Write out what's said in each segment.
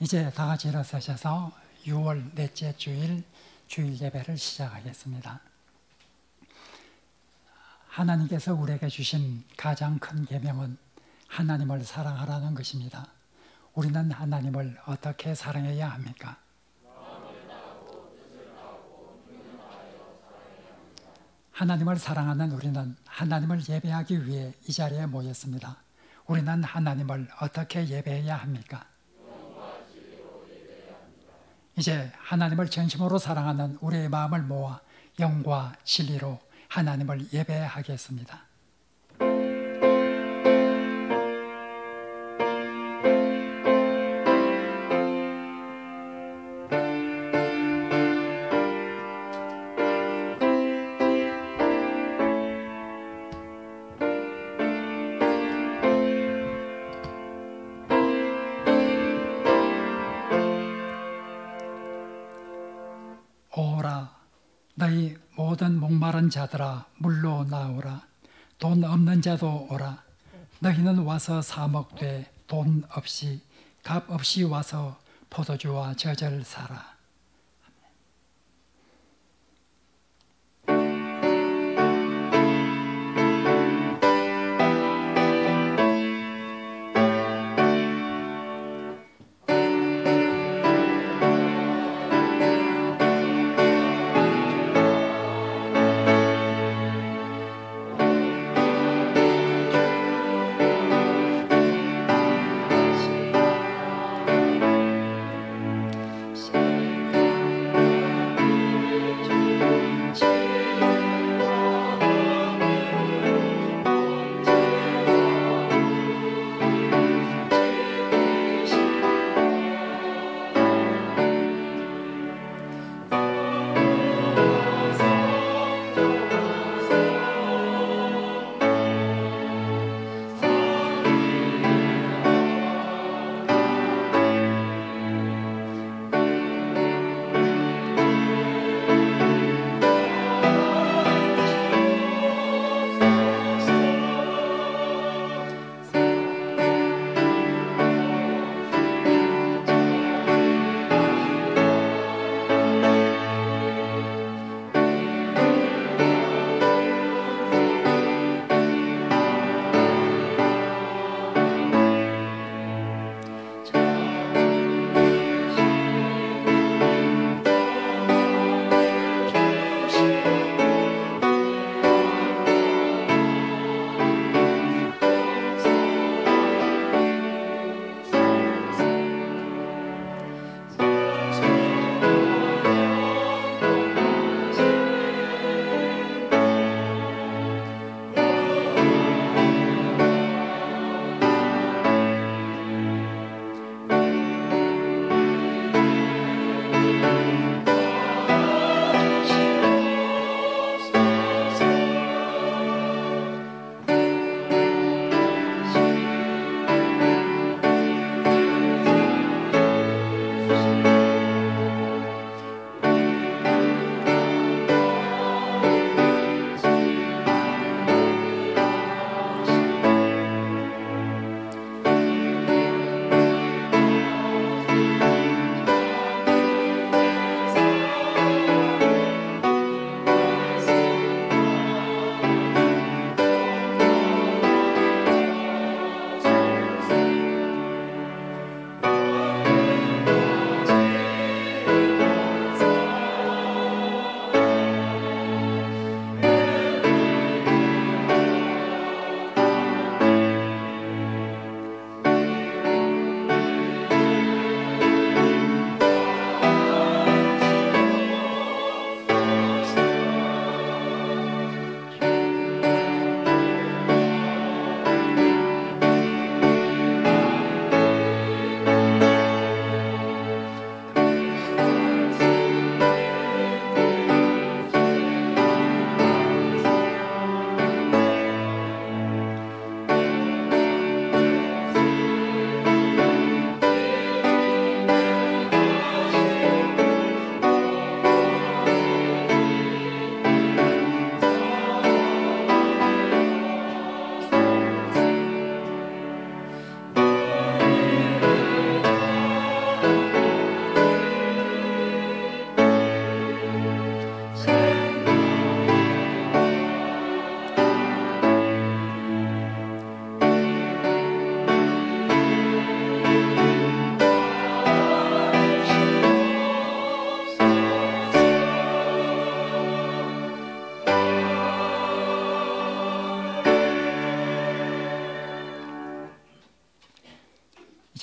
이제 다 같이 일어서셔서 6월 넷째 주일 주일 예배를 시작하겠습니다. 하나님께서 우리에게 주신 가장 큰 계명은 하나님을 사랑하라는 것입니다. 우리는 하나님을 어떻게 사랑해야 합니까? 하나님을 사랑하는 우리는 하나님을 예배하기 위해 이 자리에 모였습니다. 우리는 하나님을 어떻게 예배해야 합니까? 이제 하나님을 전심으로 사랑하는 우리의 마음을 모아 영과 진리로 하나님을 예배하겠습니다. 오라 너희 모든 목마른 자들아 물로 나오라. 돈 없는 자도 오라. 너희는 와서 사 먹되 돈 없이 값 없이 와서 포도주와 젖을 사라.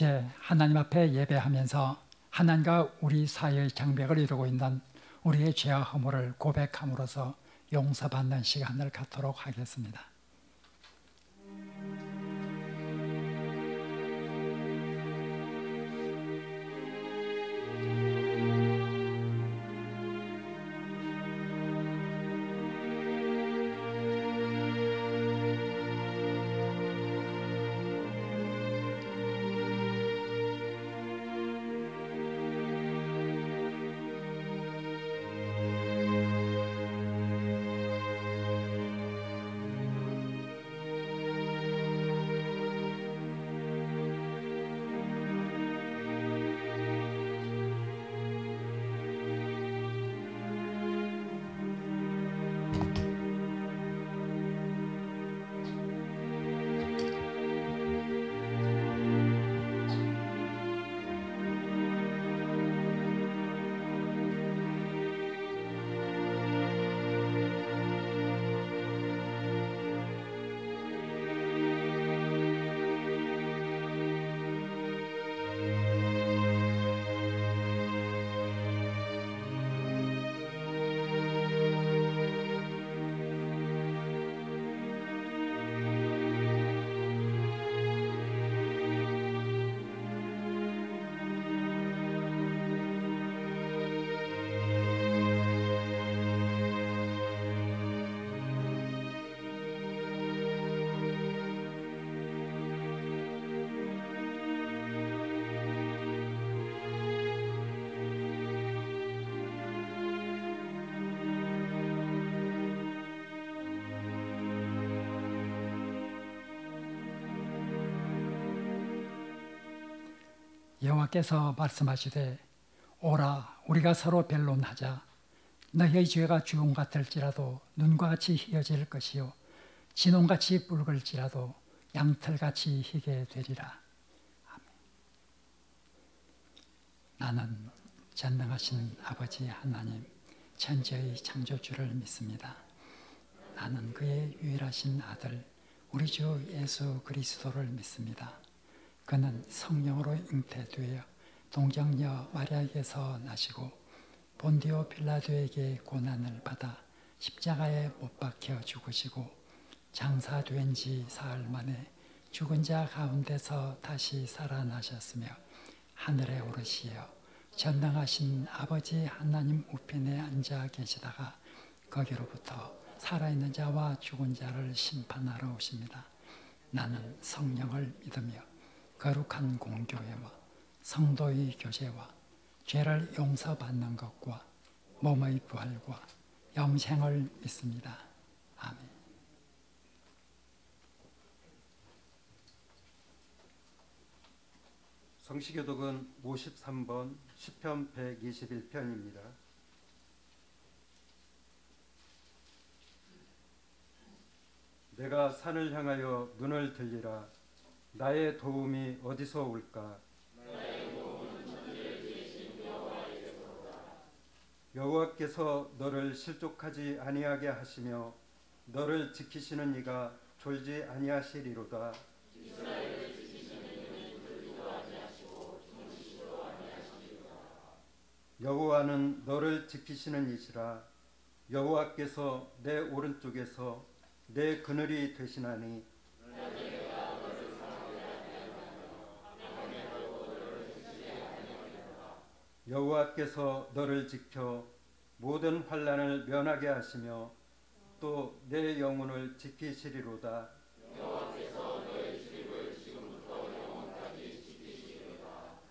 이제 하나님 앞에 예배하면서 하나님과 우리 사이의 장벽을 이루고 있는 우리의 죄와 허물을 고백함으로써 용서받는 시간을 갖도록 하겠습니다. 여호와께서 말씀하시되 오라 우리가 서로 변론하자. 너희의 죄가 주홍 같을지라도 눈과 같이 희어질 것이요 진홍같이 붉을지라도 양털같이 희게 되리라. 아멘. 나는 전능하신 아버지 하나님 천지의 창조주를 믿습니다. 나는 그의 유일하신 아들 우리 주 예수 그리스도를 믿습니다. 그는 성령으로 잉태되어 동정녀 마리아에게서 나시고 본디오 빌라도에게 고난을 받아 십자가에 못 박혀 죽으시고 장사된 지 사흘 만에 죽은 자 가운데서 다시 살아나셨으며 하늘에 오르시어 전능하신 아버지 하나님 우편에 앉아 계시다가 거기로부터 살아있는 자와 죽은 자를 심판하러 오십니다. 나는 성령을 믿으며 거룩한 공교회와 성도의 교제와 죄를 용서받는 것과 몸의 부활과 영생을 믿습니다. 아멘. 성시교독은 53번 시편 121편입니다. 내가 산을 향하여 눈을 들리라. 나의 도움이 어디서 올까? 여호와께서 너를 실족하지 아니하게 하시며 너를 지키시는 이가 졸지 아니하시리로다. 여호와는 너를 지키시는 이시라. 여호와께서 내 오른쪽에서 내 그늘이 되시나니 여호와께서 너를 지켜 모든 환난을 면하게 하시며 또 내 영혼을 지키시리로다. 여호와께서 너의 출입을 지금부터 영원까지 지키시리로다.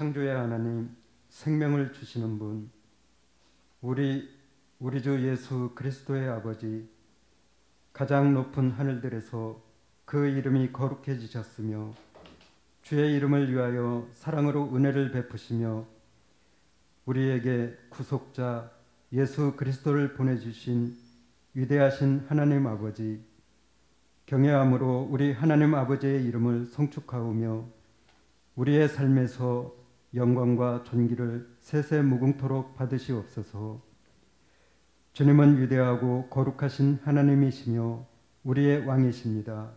창조의 하나님, 생명을 주시는 분, 우리 주 예수 그리스도의 아버지, 가장 높은 하늘들에서 그 이름이 거룩해지셨으며 주의 이름을 위하여 사랑으로 은혜를 베푸시며 우리에게 구속자 예수 그리스도를 보내주신 위대하신 하나님 아버지, 경외함으로 우리 하나님 아버지의 이름을 송축하오며 우리의 삶에서 영광과 존귀를 세세 무궁토록 받으시옵소서. 주님은 위대하고 거룩하신 하나님이시며 우리의 왕이십니다.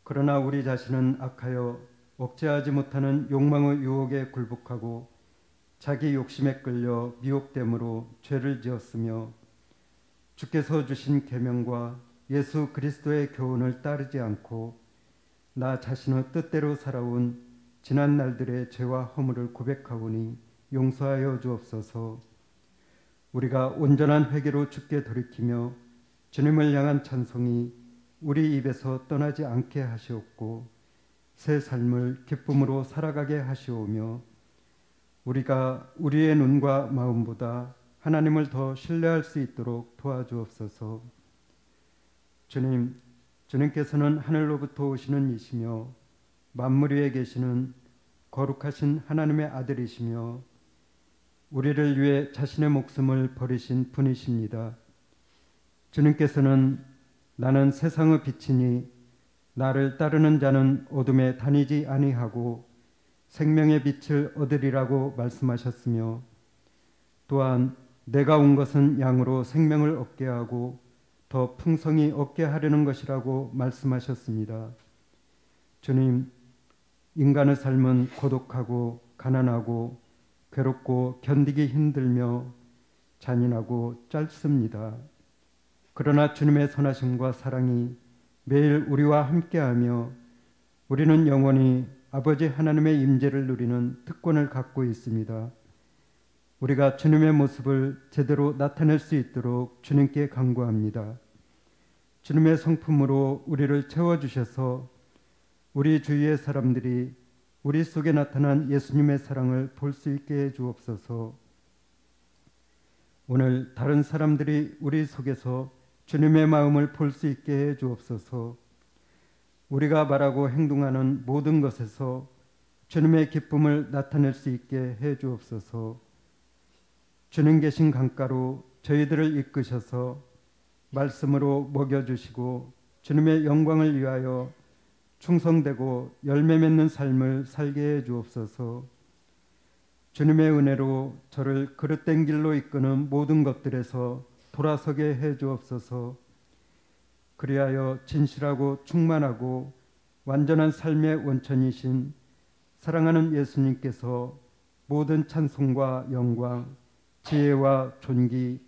그러나 우리 자신은 악하여 억제하지 못하는 욕망의 유혹에 굴복하고 자기 욕심에 끌려 미혹됨으로 죄를 지었으며 주께서 주신 계명과 예수 그리스도의 교훈을 따르지 않고 나 자신의 뜻대로 살아온 지난 날들의 죄와 허물을 고백하오니 용서하여 주옵소서. 우리가 온전한 회개로 주께 돌이키며 주님을 향한 찬송이 우리 입에서 떠나지 않게 하시옵고 새 삶을 기쁨으로 살아가게 하시오며 우리가 우리의 눈과 마음보다 하나님을 더 신뢰할 수 있도록 도와주옵소서. 주님께서는 하늘로부터 오시는 이시며 만물 위에 계시는 거룩하신 하나님의 아들이시며 우리를 위해 자신의 목숨을 버리신 분이십니다. 주님께서는 나는 세상의 빛이니 나를 따르는 자는 어둠에 다니지 아니하고 생명의 빛을 얻으리라고 말씀하셨으며 또한 내가 온 것은 양으로 생명을 얻게 하고 더 풍성히 얻게 하려는 것이라고 말씀하셨습니다. 주님, 인간의 삶은 고독하고 가난하고 괴롭고 견디기 힘들며 잔인하고 짧습니다. 그러나 주님의 선하심과 사랑이 매일 우리와 함께하며 우리는 영원히 아버지 하나님의 임재를 누리는 특권을 갖고 있습니다. 우리가 주님의 모습을 제대로 나타낼 수 있도록 주님께 간구합니다. 주님의 성품으로 우리를 채워주셔서 우리 주위의 사람들이 우리 속에 나타난 예수님의 사랑을 볼 수 있게 해 주옵소서. 오늘 다른 사람들이 우리 속에서 주님의 마음을 볼 수 있게 해 주옵소서. 우리가 말하고 행동하는 모든 것에서 주님의 기쁨을 나타낼 수 있게 해 주옵소서. 주님 계신 강가로 저희들을 이끄셔서 말씀으로 먹여주시고 주님의 영광을 위하여 충성되고 열매 맺는 삶을 살게 해 주옵소서. 주님의 은혜로 저를 그릇된 길로 이끄는 모든 것들에서 돌아서게 해 주옵소서. 그리하여 진실하고 충만하고 완전한 삶의 원천이신 사랑하는 예수님께서 모든 찬송과 영광, 지혜와 존귀,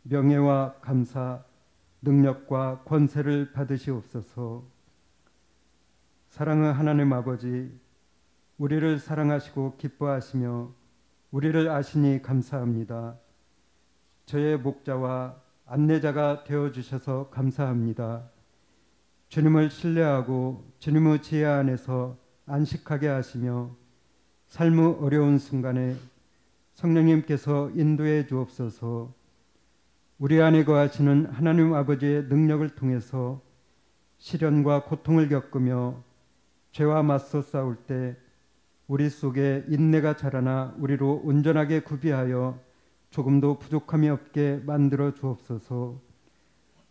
명예와 감사, 능력과 권세를 받으시옵소서. 사랑의 하나님 아버지, 우리를 사랑하시고 기뻐하시며 우리를 아시니 감사합니다. 저의 목자와 안내자가 되어주셔서 감사합니다. 주님을 신뢰하고 주님의 지혜 안에서 안식하게 하시며 삶의 어려운 순간에 성령님께서 인도해 주옵소서. 우리 안에 거하시는 하나님 아버지의 능력을 통해서 시련과 고통을 겪으며 죄와 맞서 싸울 때 우리 속에 인내가 자라나 우리로 온전하게 구비하여 조금도 부족함이 없게 만들어 주옵소서.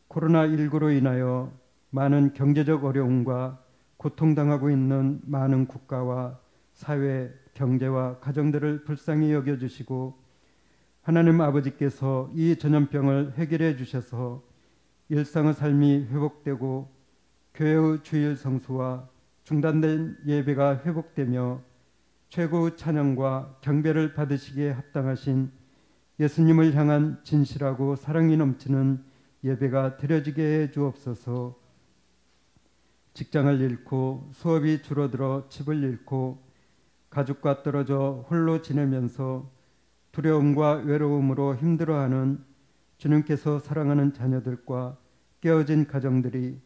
코로나19로 인하여 많은 경제적 어려움과 고통당하고 있는 많은 국가와 사회, 경제와 가정들을 불쌍히 여겨주시고 하나님 아버지께서 이 전염병을 해결해 주셔서 일상의 삶이 회복되고 교회의 주일 성수와 중단된 예배가 회복되며 최고의 찬양과 경배를 받으시기에 합당하신 예수님을 향한 진실하고 사랑이 넘치는 예배가 드려지게 해 주옵소서. 직장을 잃고 수업이 줄어들어 집을 잃고 가족과 떨어져 홀로 지내면서 두려움과 외로움으로 힘들어하는 주님께서 사랑하는 자녀들과 깨어진 가정들이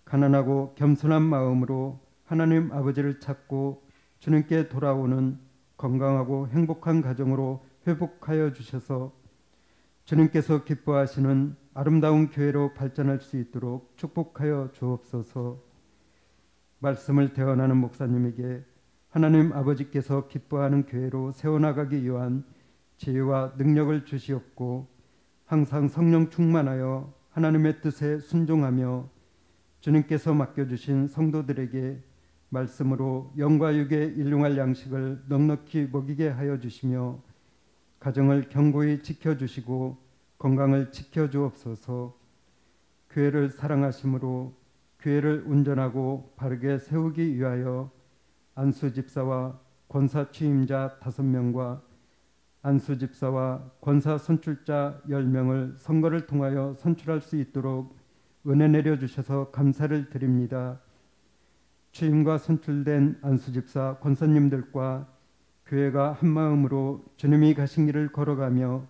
가난하고 겸손한 마음으로 하나님 아버지를 찾고 주님께 돌아오는 건강하고 행복한 가정으로 회복하여 주셔서 주님께서 기뻐하시는 아름다운 교회로 발전할 수 있도록 축복하여 주옵소서. 말씀을 대언하는 목사님에게 하나님 아버지께서 기뻐하는 교회로 세워나가기 위한 지혜와 능력을 주시옵고 항상 성령 충만하여 하나님의 뜻에 순종하며 주님께서 맡겨주신 성도들에게 말씀으로 영과 육의 일용할 양식을 넉넉히 먹이게 하여 주시며 가정을 견고히 지켜주시고 건강을 지켜주옵소서. 교회를 사랑하심으로 교회를 운전하고 바르게 세우기 위하여 안수 집사와 권사 취임자 5명과 안수 집사와 권사 선출자 10명을 선거를 통하여 선출할 수 있도록 은혜 내려주셔서 감사를 드립니다. 취임과 선출된 안수 집사 권사님들과 교회가 한마음으로 주님이 가신 길을 걸어가며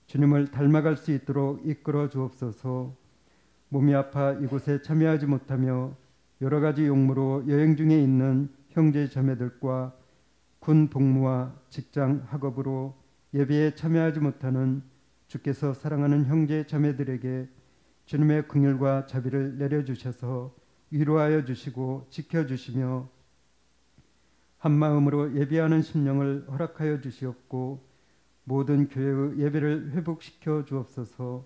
주님을 닮아갈 수 있도록 이끌어 주옵소서. 몸이 아파 이곳에 참여하지 못하며 여러 가지 용무로 여행 중에 있는 형제 자매들과 군 복무와 직장 학업으로 예배에 참여하지 못하는 주께서 사랑하는 형제 자매들에게 주님의 긍휼과 자비를 내려주셔서 위로하여 주시고 지켜주시며 한마음으로 예배하는 심령을 허락하여 주시옵고 모든 교회의 예배를 회복시켜 주옵소서.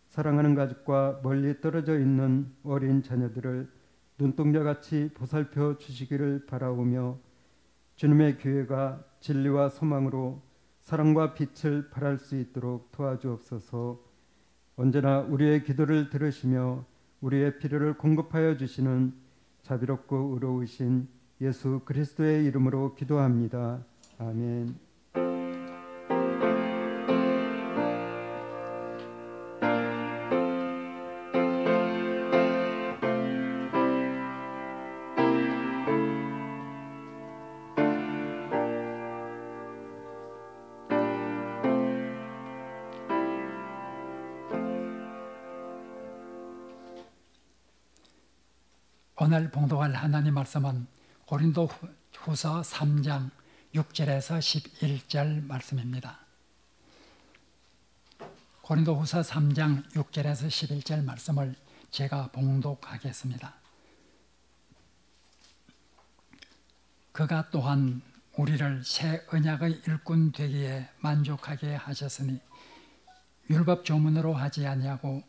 사랑하는 가족과 멀리 떨어져 있는 어린 자녀들을 눈동자같이 보살펴 주시기를 바라오며 주님의 교회가 진리와 소망으로 사랑과 빛을 발할 수 있도록 도와주옵소서. 언제나 우리의 기도를 들으시며 우리의 필요를 공급하여 주시는 자비롭고 의로우신 예수 그리스도의 이름으로 기도합니다. 아멘. 오늘 봉독할 하나님 말씀은 고린도 후서 3장 6절에서 11절 말씀입니다. 고린도 후서 3장 6절에서 11절 말씀을 제가 봉독하겠습니다. 그가 또한 우리를 새 언약의 일꾼 되기에 만족하게 하셨으니 율법 조문으로 하지 아니하고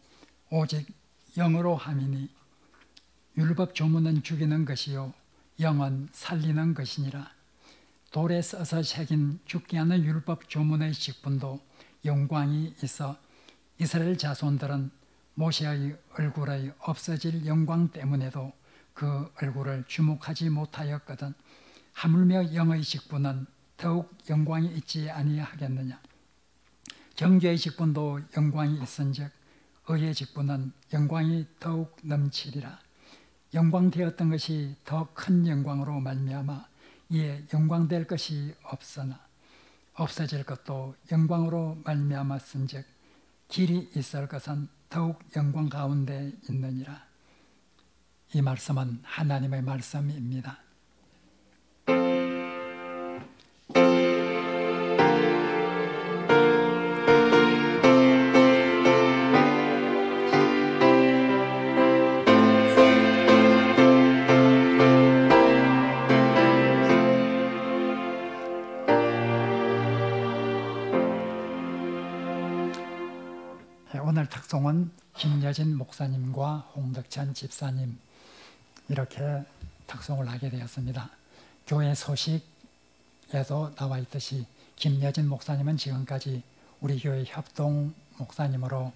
오직 영으로 함이니 율법 조문은 죽이는 것이요 영은 살리는 것이니라. 돌에 써서 새긴 죽게 하는 율법 조문의 직분도 영광이 있어 이스라엘 자손들은 모세의 얼굴의 없어질 영광 때문에도 그 얼굴을 주목하지 못하였거든 하물며 영의 직분은 더욱 영광이 있지 아니하겠느냐. 정죄의 직분도 영광이 있은즉 의의 직분은 영광이 더욱 넘치리라. 영광되었던 것이 더 큰 영광으로 말미암아 이에 영광될 것이 없으나 없어질 것도 영광으로 말미암았은즉 길이 있을 것은 더욱 영광 가운데 있느니라. 이 말씀은 하나님의 말씀입니다. 오늘 특송은 김여진 목사님과 홍덕찬 집사님 이렇게 특송을 하게 되었습니다. 교회 소식에도 나와 있듯이 김여진 목사님은 지금까지 우리 교회 협동 목사님으로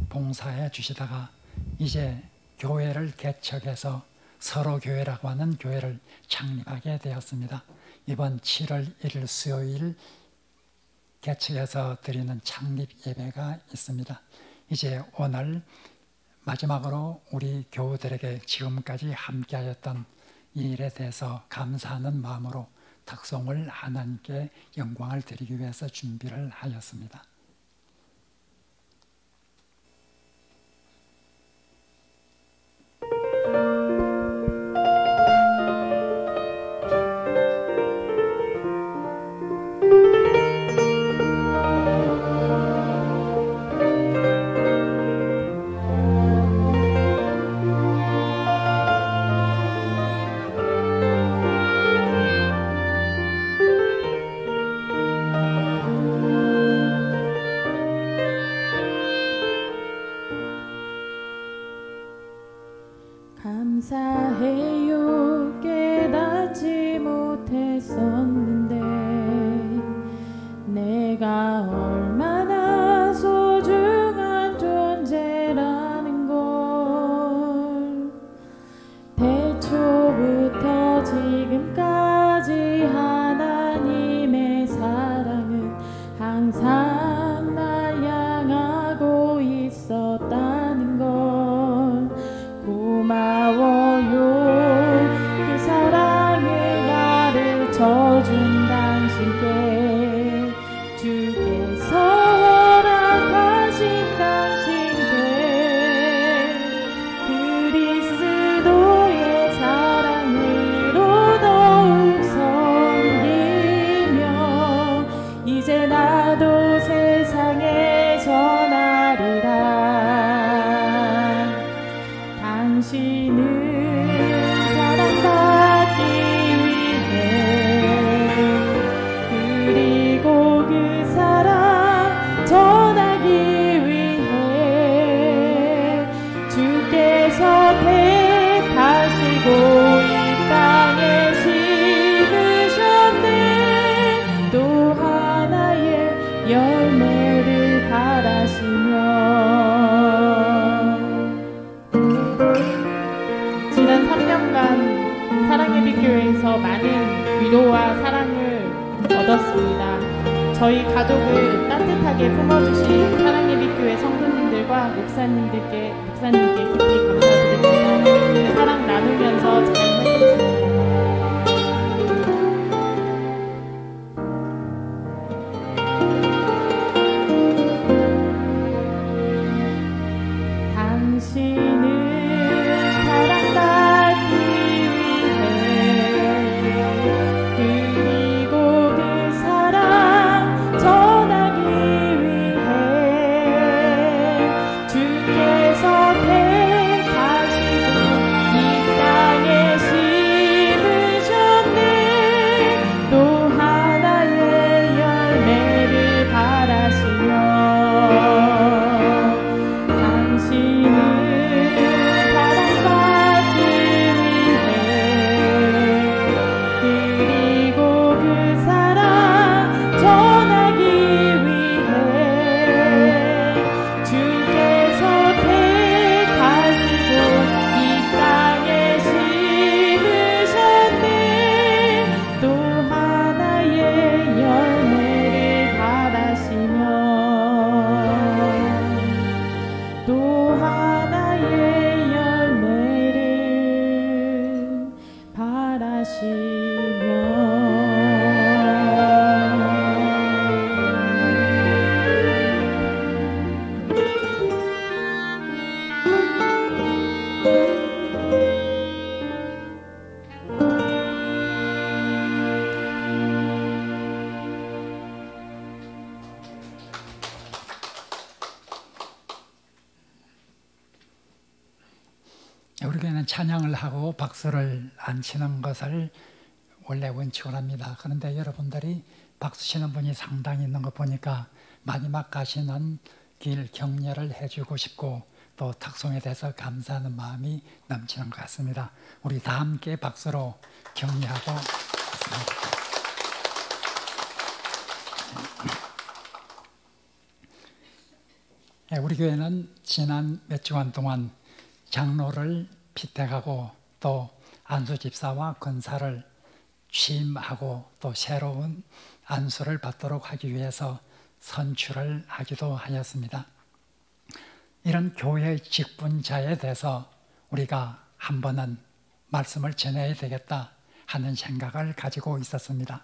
봉사해 주시다가 이제 교회를 개척해서 서로교회라고 하는 교회를 창립하게 되었습니다. 이번 7월 1일 수요일 개척해서 드리는 창립 예배가 있습니다. 이제 오늘 마지막으로 우리 교우들에게 지금까지 함께하였던 이 일에 대해서 감사하는 마음으로 특송을 하나님께 영광을 드리기 위해서 준비를 하였습니다. 감사해요. 깨닫지 못했었는데 내가 얼마나 소중한 존재라는 걸 태초부터 지금까지 하나님의 사랑은 항상 날 향하고 있었다는 걸 고마워요. 그 사랑을 가르쳐준 당신께 주께서 허락하신 당신께 그리스도의 사랑으로 더욱 섬기며 이제 나도 세상에 전하리라. 당신은 사랑받기 위해 그리고 그 사랑 전하기 위해 주께서 택하시고 이 땅에 심으셨네. 또 하나의 열매를 바라시며 지난 3년간 사랑의 빛교회에서 많은 위로와 사랑을 얻었습니다. 저희 가족을 따뜻하게 품어주신 사랑의 빛교회 성도님들과 목사님께 깊이 감사드립니다. 그 사랑 나누면서 잘 먹겠습니다. 당신은 사랑받기 위해 그리고 그 사랑 전하기 위해 주께서 택하시고 이 땅에 심으셨네. 또 하나의 열매를 바라시며 당신은 사랑받기 위해 그리고 그 사랑 전하기 위해 주께서 택하시고 이 땅에 심으셨네. 또 하나의 열매를 바라시며 또 하나의 열매를 바라시며 우리 교회는 찬양을 하고 박수를 안 치는 것을 원래 원칙으로 합니다. 그런데 여러분들이 박수 치는 분이 상당히 있는 거 보니까 마지막 가시는 길 격려를 해주고 싶고 또 탁송에 대해서 감사하는 마음이 넘치는 것 같습니다. 우리 다 함께 박수로 격려하고 있습니다. 우리 교회는 지난 몇 주간 동안 장로를 피택하고 또 안수집사와 권사를 취임하고 또 새로운 안수를 받도록 하기 위해서 선출을 하기도 하였습니다. 이런 교회의 직분자에 대해서 우리가 한 번은 말씀을 전해야 되겠다 하는 생각을 가지고 있었습니다.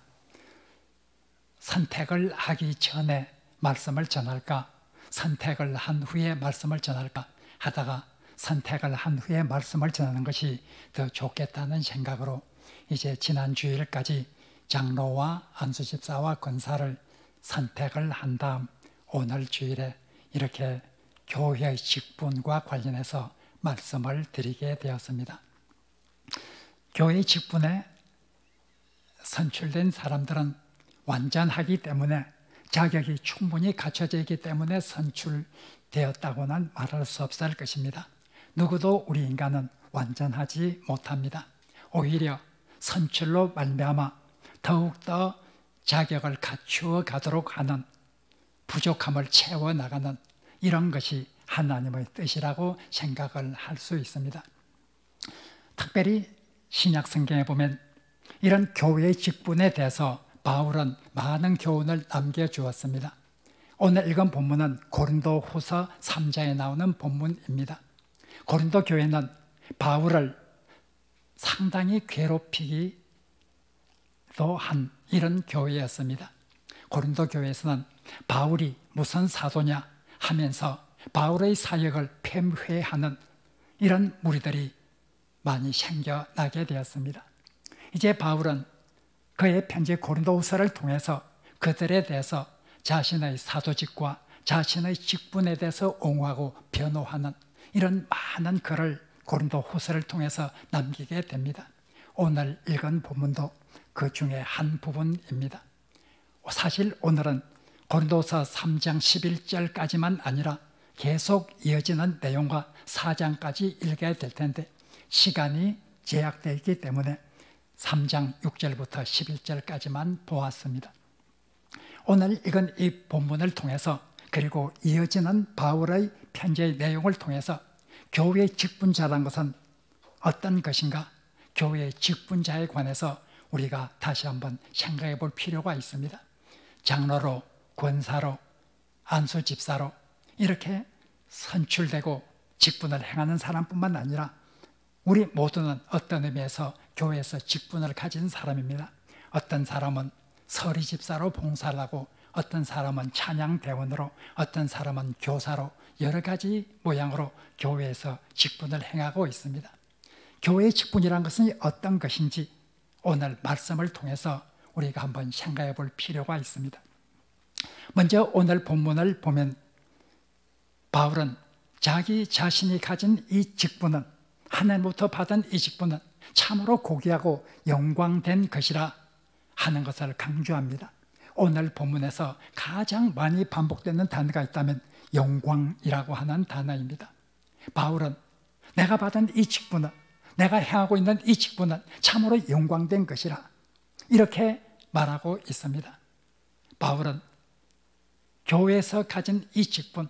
선택을 하기 전에 말씀을 전할까, 선택을 한 후에 말씀을 전할까 하다가 선택을 한 후에 말씀을 전하는 것이 더 좋겠다는 생각으로 이제 지난 주일까지 장로와 안수집사와 권사를 선택을 한 다음 오늘 주일에 이렇게 교회의 직분과 관련해서 말씀을 드리게 되었습니다. 교회의 직분에 선출된 사람들은 완전하기 때문에 자격이 충분히 갖춰져 있기 때문에 선출되었다고는 말할 수 없을 것입니다. 누구도 우리 인간은 완전하지 못합니다. 오히려 선출로 말미암아 더욱더 자격을 갖추어 가도록 하는, 부족함을 채워나가는 이런 것이 하나님의 뜻이라고 생각을 할 수 있습니다. 특별히 신약 성경에 보면 이런 교회의 직분에 대해서 바울은 많은 교훈을 남겨주었습니다. 오늘 읽은 본문은 고린도후서 3장에 나오는 본문입니다. 고린도 교회는 바울을 상당히 괴롭히기도 한 이런 교회였습니다. 고린도 교회에서는 바울이 무슨 사도냐 하면서 바울의 사역을 폐회하는 이런 무리들이 많이 생겨나게 되었습니다. 이제 바울은 그의 편지 고린도후서를 통해서 그들에 대해서 자신의 사도직과 자신의 직분에 대해서 옹호하고 변호하는 이런 많은 글을 고린도후서를 통해서 남기게 됩니다. 오늘 읽은 본문도 그 중에 한 부분입니다. 사실 오늘은 고린도서 3장 11절까지만 아니라 계속 이어지는 내용과 4장까지 읽어야 될 텐데 시간이 제약되어 있기 때문에 3장 6절부터 11절까지만 보았습니다. 오늘 읽은 이 본문을 통해서 그리고 이어지는 바울의 편지의 내용을 통해서 교회의 직분자라는 것은 어떤 것인가, 교회의 직분자에 관해서 우리가 다시 한번 생각해 볼 필요가 있습니다. 장로로, 권사로, 안수집사로 이렇게 선출되고 직분을 행하는 사람뿐만 아니라 우리 모두는 어떤 의미에서 교회에서 직분을 가진 사람입니다. 어떤 사람은 서리집사로 봉사를 하고, 어떤 사람은 찬양대원으로, 어떤 사람은 교사로, 여러 가지 모양으로 교회에서 직분을 행하고 있습니다. 교회의 직분이란 것은 어떤 것인지 오늘 말씀을 통해서 우리가 한번 생각해 볼 필요가 있습니다. 먼저 오늘 본문을 보면 바울은 자기 자신이 가진 이 직분은, 하나님부터 받은 이 직분은 참으로 고귀하고 영광된 것이라 하는 것을 강조합니다. 오늘 본문에서 가장 많이 반복되는 단어가 있다면 영광이라고 하는 단어입니다. 바울은 내가 받은 이 직분은, 내가 행하고 있는 이 직분은 참으로 영광된 것이라 이렇게 말하고 있습니다. 바울은 교회에서 가진 이 직분,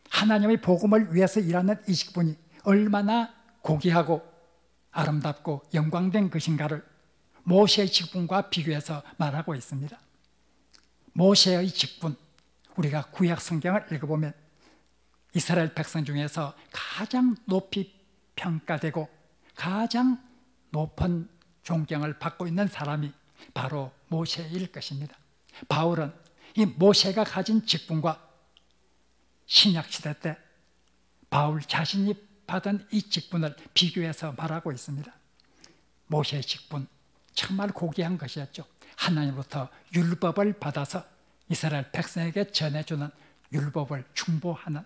하나님의 복음을 위해서 일하는 이 직분이 얼마나 고귀하고 아름답고 영광된 것인가를 모세의 직분과 비교해서 말하고 있습니다. 모세의 직분, 우리가 구약 성경을 읽어보면 이스라엘 백성 중에서 가장 높이 평가되고 가장 높은 존경을 받고 있는 사람이 바로 모세일 것입니다. 바울은 이 모세가 가진 직분과 신약시대 때 바울 자신이 받은 이 직분을 비교해서 말하고 있습니다. 모세의 직분, 정말 고귀한 것이었죠. 하나님부터 율법을 받아서 이스라엘 백성에게 전해주는 율법을 중보하는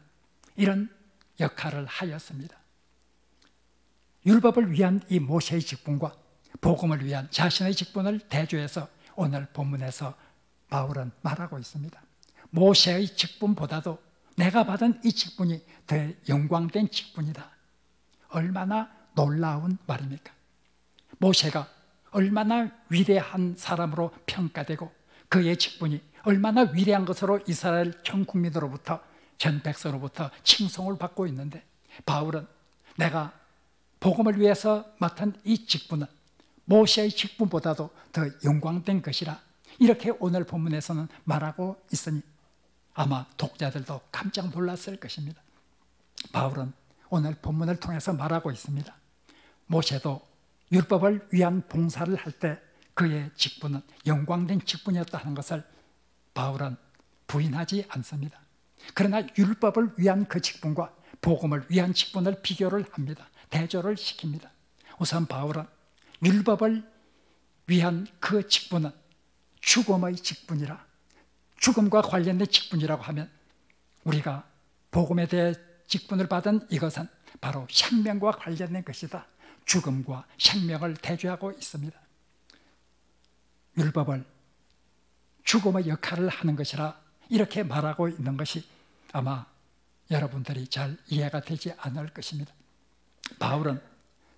이런 역할을 하였습니다. 율법을 위한 이 모세의 직분과 복음을 위한 자신의 직분을 대조해서 오늘 본문에서 바울은 말하고 있습니다. 모세의 직분보다도 내가 받은 이 직분이 더 영광된 직분이다. 얼마나 놀라운 말입니까? 모세가 얼마나 위대한 사람으로 평가되고 그의 직분이 얼마나 위대한 것으로 이스라엘 전 국민으로부터, 전 백성으로부터 칭송을 받고 있는데 바울은 내가 복음을 위해서 맡은 이 직분은 모세의 직분보다도 더 영광된 것이라 이렇게 오늘 본문에서는 말하고 있으니 아마 독자들도 깜짝 놀랐을 것입니다. 바울은 오늘 본문을 통해서 말하고 있습니다. 모세도 율법을 위한 봉사를 할 때 그의 직분은 영광된 직분이었다는 것을 바울은 부인하지 않습니다. 그러나 율법을 위한 그 직분과 복음을 위한 직분을 비교를 합니다. 대조를 시킵니다. 우선 바울은 율법을 위한 그 직분은 죽음의 직분이라, 죽음과 관련된 직분이라고 하면 우리가 복음에 대해 직분을 받은 이것은 바로 생명과 관련된 것이다. 죽음과 생명을 대조하고 있습니다. 율법을 죽음의 역할을 하는 것이라 이렇게 말하고 있는 것이 아마 여러분들이 잘 이해가 되지 않을 것입니다. 바울은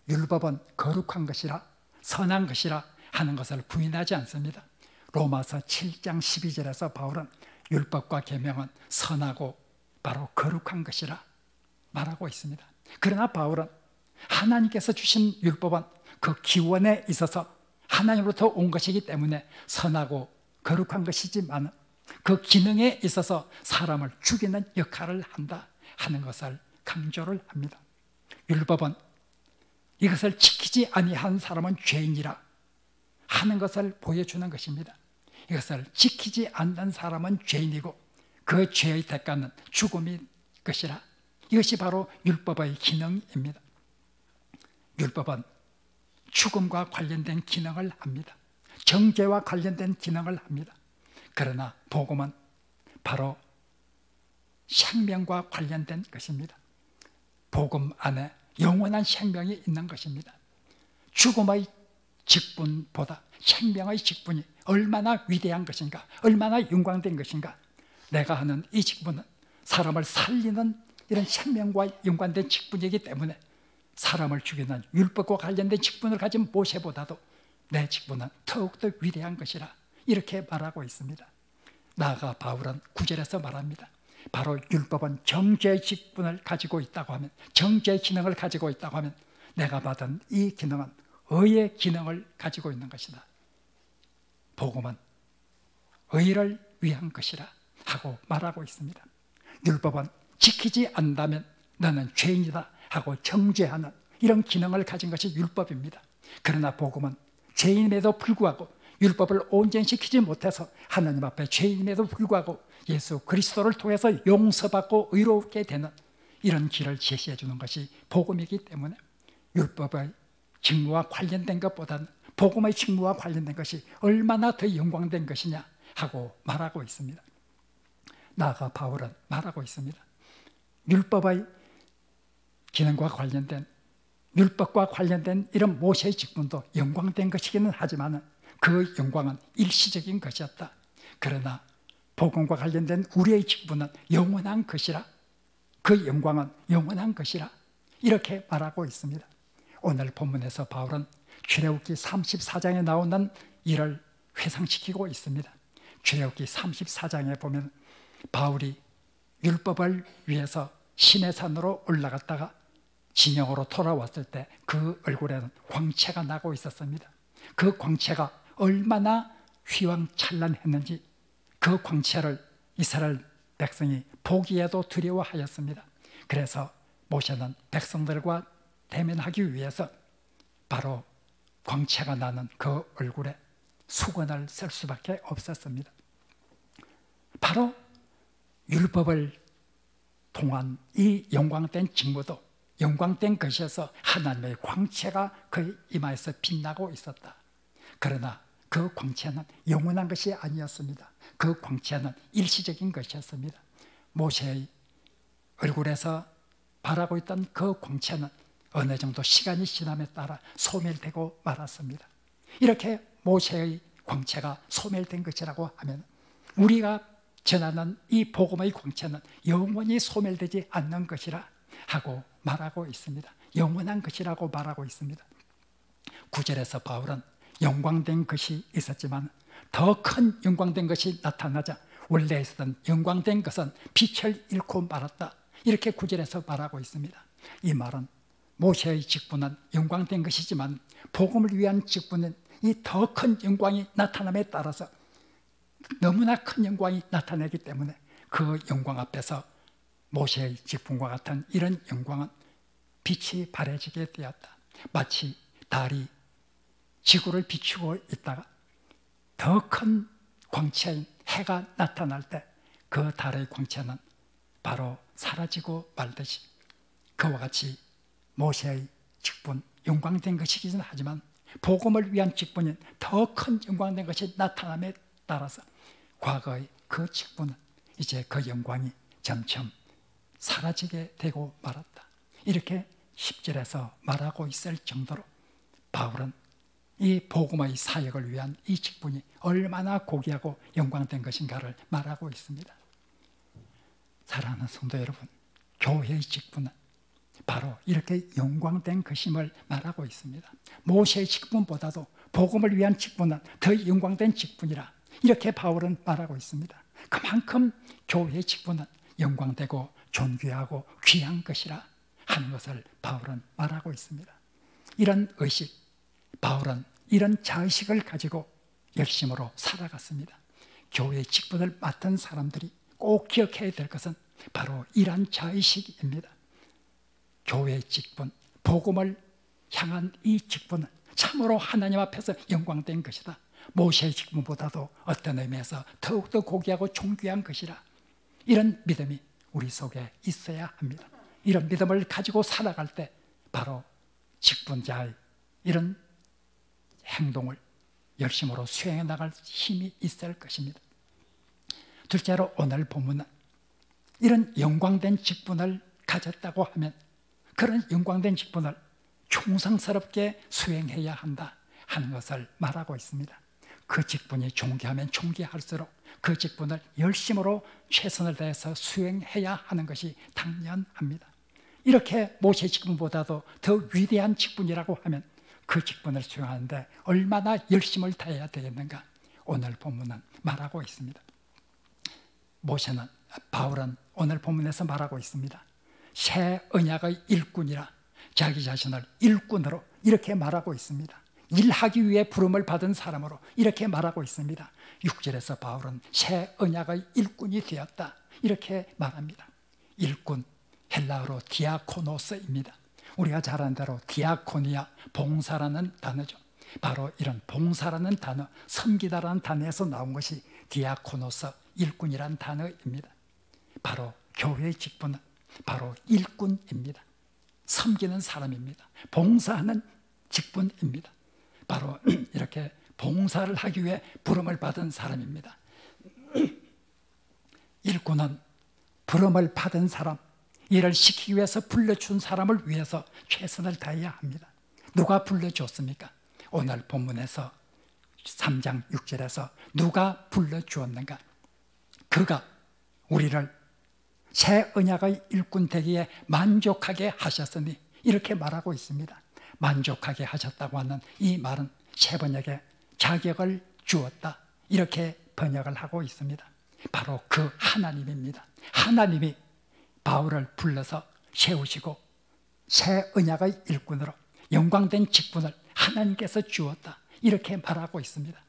율법은 거룩한 것이라 선한 것이라 하는 것을 부인하지 않습니다. 로마서 7장 12절에서 바울은 율법과 계명은 선하고 바로 거룩한 것이라 말하고 있습니다. 그러나 바울은 하나님께서 주신 율법은 그 기원에 있어서 하나님으로부터 온 것이기 때문에 선하고 거룩한 것이지만 그 기능에 있어서 사람을 죽이는 역할을 한다 하는 것을 강조를 합니다. 율법은 이것을 지키지 아니한 사람은 죄인이라 하는 것을 보여주는 것입니다. 이것을 지키지 않는 사람은 죄인이고 그 죄의 대가는 죽음일 것이라. 이것이 바로 율법의 기능입니다. 율법은 죽음과 관련된 기능을 합니다. 정죄와 관련된 기능을 합니다. 그러나 복음은 바로 생명과 관련된 것입니다. 복음 안에 영원한 생명이 있는 것입니다. 죽음의 직분보다 생명의 직분이 얼마나 위대한 것인가, 얼마나 영광된 것인가. 내가 하는 이 직분은 사람을 살리는 이런 생명과 연관된 직분이기 때문에 사람을 죽이는 율법과 관련된 직분을 가진 모세보다도 내 직분은 더욱더 위대한 것이라 이렇게 말하고 있습니다. 나아가 바울은 9절에서 말합니다. 바로 율법은 정죄의 직분을 가지고 있다고 하면, 정죄의 기능을 가지고 있다고 하면 내가 받은 이 기능은 의의 기능을 가지고 있는 것이다. 복음은 의를 위한 것이라 하고 말하고 있습니다. 율법은 지키지 않는다면 너는 죄인이다 하고 정죄하는 이런 기능을 가진 것이 율법입니다. 그러나 복음은 죄인임에도 불구하고 율법을 온전히 지키지 못해서 하나님 앞에 죄인임에도 불구하고 예수 그리스도를 통해서 용서받고 의롭게 되는 이런 길을 제시해 주는 것이 복음이기 때문에 율법의 직무와 관련된 것보다는 복음의 직무와 관련된 것이 얼마나 더 영광된 것이냐 하고 말하고 있습니다. 나아가 바울은 말하고 있습니다. 율법의 기능과 관련된, 율법과 관련된 이런 모세의 직분도 영광된 것이기는 하지만 그 영광은 일시적인 것이었다. 그러나 복음과 관련된 우리의 직분은 영원한 것이라, 그 영광은 영원한 것이라 이렇게 말하고 있습니다. 오늘 본문에서 바울은 출애굽기 34장에 나오는 일을 회상시키고 있습니다. 출애굽기 34장에 보면 바울이 율법을 위해서 시내산으로 올라갔다가 진영으로 돌아왔을 때 그 얼굴에는 광채가 나고 있었습니다. 그 광채가 얼마나 휘황찬란했는지 그 광채를 이스라엘 백성이 보기에도 두려워하였습니다. 그래서 모세는 백성들과 대면하기 위해서 바로 광채가 나는 그 얼굴에 수건을 쓸 수밖에 없었습니다. 바로 율법을 통한 이 영광된 직무도 영광된 것이어서 하나님의 광채가 그 이마에서 빛나고 있었다. 그러나 그 광채는 영원한 것이 아니었습니다. 그 광채는 일시적인 것이었습니다. 모세의 얼굴에서 바라고 있던 그 광채는 어느 정도 시간이 지남에 따라 소멸되고 말았습니다. 이렇게 모세의 광채가 소멸된 것이라고 하면 우리가 전하는 이 복음의 광채는 영원히 소멸되지 않는 것이라 하고 말하고 있습니다. 영원한 것이라고 말하고 있습니다. 9절에서 바울은 영광된 것이 있었지만 더 큰 영광된 것이 나타나자 원래 있었던 영광된 것은 빛을 잃고 말았다. 이렇게 9절에서 말하고 있습니다. 이 말은 모세의 직분은 영광된 것이지만 복음을 위한 직분은 이 더 큰 영광이 나타남에 따라서 너무나 큰 영광이 나타나기 때문에 그 영광 앞에서 모세의 직분과 같은 이런 영광은 빛이 바래지게 되었다. 마치 달이 지구를 비추고 있다가 더 큰 광채인 해가 나타날 때 그 달의 광채는 바로 사라지고 말듯이 그와 같이 모세의 직분, 영광된 것이긴 하지만 복음을 위한 직분인 더 큰 영광된 것이 나타남에 따라서 과거의 그 직분은 이제 그 영광이 점점 사라지게 되고 말았다. 이렇게 10절에서 말하고 있을 정도로 바울은 이 복음의 사역을 위한 이 직분이 얼마나 고귀하고 영광된 것인가를 말하고 있습니다. 사랑하는 성도 여러분, 교회의 직분은 바로 이렇게 영광된 것임을 말하고 있습니다. 모세의 직분보다도 복음을 위한 직분은 더 영광된 직분이라 이렇게 바울은 말하고 있습니다. 그만큼 교회의 직분은 영광되고 존귀하고 귀한 것이라 하는 것을 바울은 말하고 있습니다. 이런 의식, 바울은 이런 자의식을 가지고 열심으로 살아갔습니다. 교회의 직분을 맡은 사람들이 꼭 기억해야 될 것은 바로 이러한 자의식입니다. 교회의 직분, 복음을 향한 이 직분은 참으로 하나님 앞에서 영광된 것이다. 모세의 직분보다도 어떤 의미에서 더욱더 고귀하고 존귀한 것이라. 이런 믿음이 우리 속에 있어야 합니다. 이런 믿음을 가지고 살아갈 때 바로 직분자의 이런 행동을 열심으로 수행해 나갈 힘이 있을 것입니다. 둘째로 오늘 본문은 이런 영광된 직분을 가졌다고 하면 그런 영광된 직분을 충성스럽게 수행해야 한다 하는 것을 말하고 있습니다. 그 직분이 존귀하면 존귀할수록 그 직분을 열심으로 최선을 다해서 수행해야 하는 것이 당연합니다. 이렇게 모세의 직분보다도 더 위대한 직분이라고 하면 그 직분을 수행하는데 얼마나 열심을 다해야 되겠는가 오늘 본문은 말하고 있습니다. 바울은 오늘 본문에서 말하고 있습니다. 새 언약의 일꾼이라 자기 자신을 일꾼으로 이렇게 말하고 있습니다. 일하기 위해 부름을 받은 사람으로 이렇게 말하고 있습니다. 6절에서 바울은 새 언약의 일꾼이 되었다 이렇게 말합니다. 일꾼, 헬라어로 디아코노스입니다. 우리가 잘 아는 대로 디아코니아, 봉사라는 단어죠. 바로 이런 봉사라는 단어, 섬기다라는 단어에서 나온 것이 디아코노스, 일꾼이란 단어입니다. 바로 교회의 직분은 바로 일꾼입니다. 섬기는 사람입니다. 봉사하는 직분입니다. 바로 이렇게 봉사를 하기 위해 부름을 받은 사람입니다. 일꾼은 부름을 받은 사람, 일을 시키기 위해서 불러준 사람을 위해서 최선을 다해야 합니다. 누가 불러주었습니까? 오늘 본문에서 3장 6절에서 누가 불러주었는가? 그가 우리를 새 언약의 일꾼 되기에 만족하게 하셨으니 이렇게 말하고 있습니다. 만족하게 하셨다고 하는 이 말은 새 번역에 자격을 주었다 이렇게 번역을 하고 있습니다. 바로 그 하나님입니다. 하나님이 바울을 불러서 세우시고 새 언약의 일꾼으로 영광된 직분을 하나님께서 주었다 이렇게 말하고 있습니다.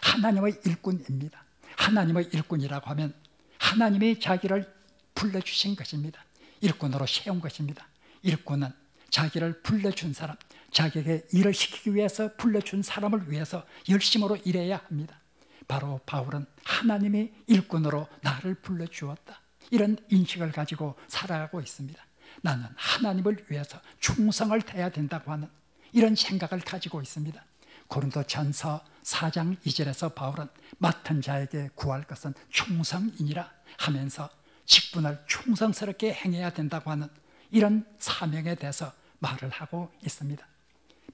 하나님의 일꾼입니다. 하나님의 일꾼이라고 하면 하나님이 자기를 불러주신 것입니다. 일꾼으로 세운 것입니다. 일꾼은 자기를 불러준 사람, 자기에게 일을 시키기 위해서 불러준 사람을 위해서 열심으로 일해야 합니다. 바로 바울은 하나님이 일꾼으로 나를 불러주었다 이런 인식을 가지고 살아가고 있습니다. 나는 하나님을 위해서 충성을 다해야 된다고 하는 이런 생각을 가지고 있습니다. 고린도전서 4장 2절에서 바울은 맡은 자에게 구할 것은 충성이니라 하면서 직분을 충성스럽게 행해야 된다고 하는 이런 사명에 대해서 말을 하고 있습니다.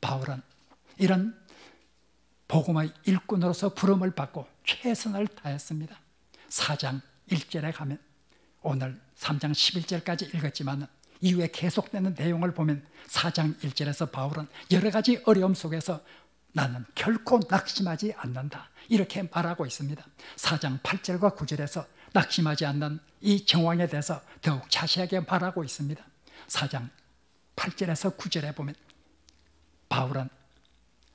바울은 이런 복음의 일꾼으로서 부름을 받고 최선을 다했습니다. 4장 1절에 가면 오늘 3장 11절까지 읽었지만 이후에 계속되는 내용을 보면 4장 1절에서 바울은 여러 가지 어려움 속에서 나는 결코 낙심하지 않는다 이렇게 말하고 있습니다. 4장 8절과 9절에서 낙심하지 않는 이 정황에 대해서 더욱 자세하게 말하고 있습니다. 4장 8절에서 9절에 보면 바울은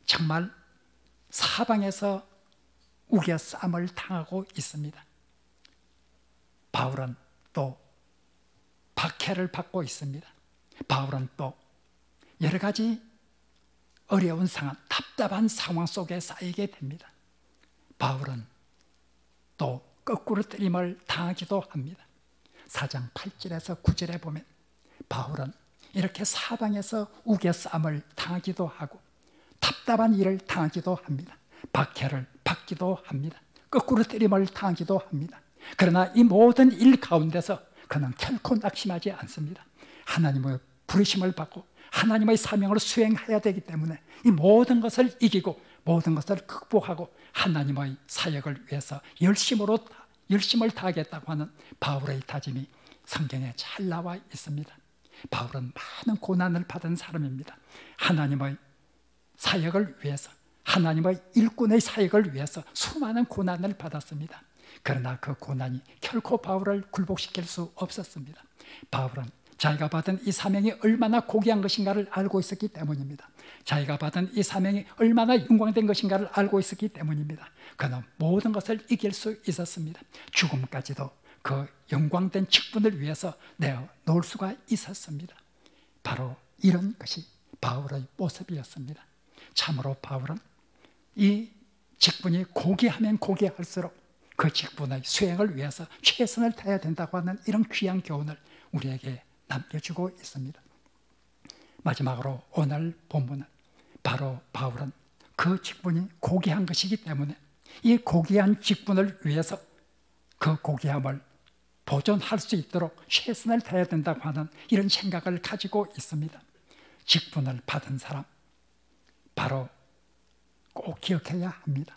정말 사방에서 우겨쌈을 당하고 있습니다. 바울은 또 박해를 받고 있습니다. 바울은 또 여러 가지 어려운 상황, 답답한 상황 속에 쌓이게 됩니다. 바울은 또 거꾸로 때림을 당하기도 합니다. 4장 8절에서 9절에 보면 바울은 이렇게 사방에서 우겨쌈을 당하기도 하고 답답한 일을 당하기도 합니다. 박해를 받기도 합니다. 거꾸로 때림을 당하기도 합니다. 그러나 이 모든 일 가운데서 그는 결코 낙심하지 않습니다. 하나님의 부르심을 받고 하나님의 사명을 수행해야 되기 때문에 이 모든 것을 이기고 모든 것을 극복하고 하나님의 사역을 위해서 열심을 다하겠다고 하는 바울의 다짐이 성경에 잘 나와 있습니다. 바울은 많은 고난을 받은 사람입니다. 하나님의 사역을 위해서, 하나님의 일꾼의 사역을 위해서 수많은 고난을 받았습니다. 그러나 그 고난이 결코 바울을 굴복시킬 수 없었습니다. 바울은 자기가 받은 이 사명이 얼마나 고귀한 것인가를 알고 있었기 때문입니다. 자기가 받은 이 사명이 얼마나 영광된 것인가를 알고 있었기 때문입니다. 그는 모든 것을 이길 수 있었습니다. 죽음까지도 그 영광된 직분을 위해서 내어놓을 수가 있었습니다. 바로 이런 것이 바울의 모습이었습니다. 참으로 바울은 이 직분이 고귀하면 고귀할수록 그 직분의 수행을 위해서 최선을 다해야 된다고 하는 이런 귀한 교훈을 우리에게 남겨주고 있습니다. 마지막으로 오늘 본문은 바로 바울은 그 직분이 고귀한 것이기 때문에 이 고귀한 직분을 위해서 그 고귀함을 보존할 수 있도록 최선을 다해야 된다고 하는 이런 생각을 가지고 있습니다. 직분을 받은 사람, 바로 꼭 기억해야 합니다.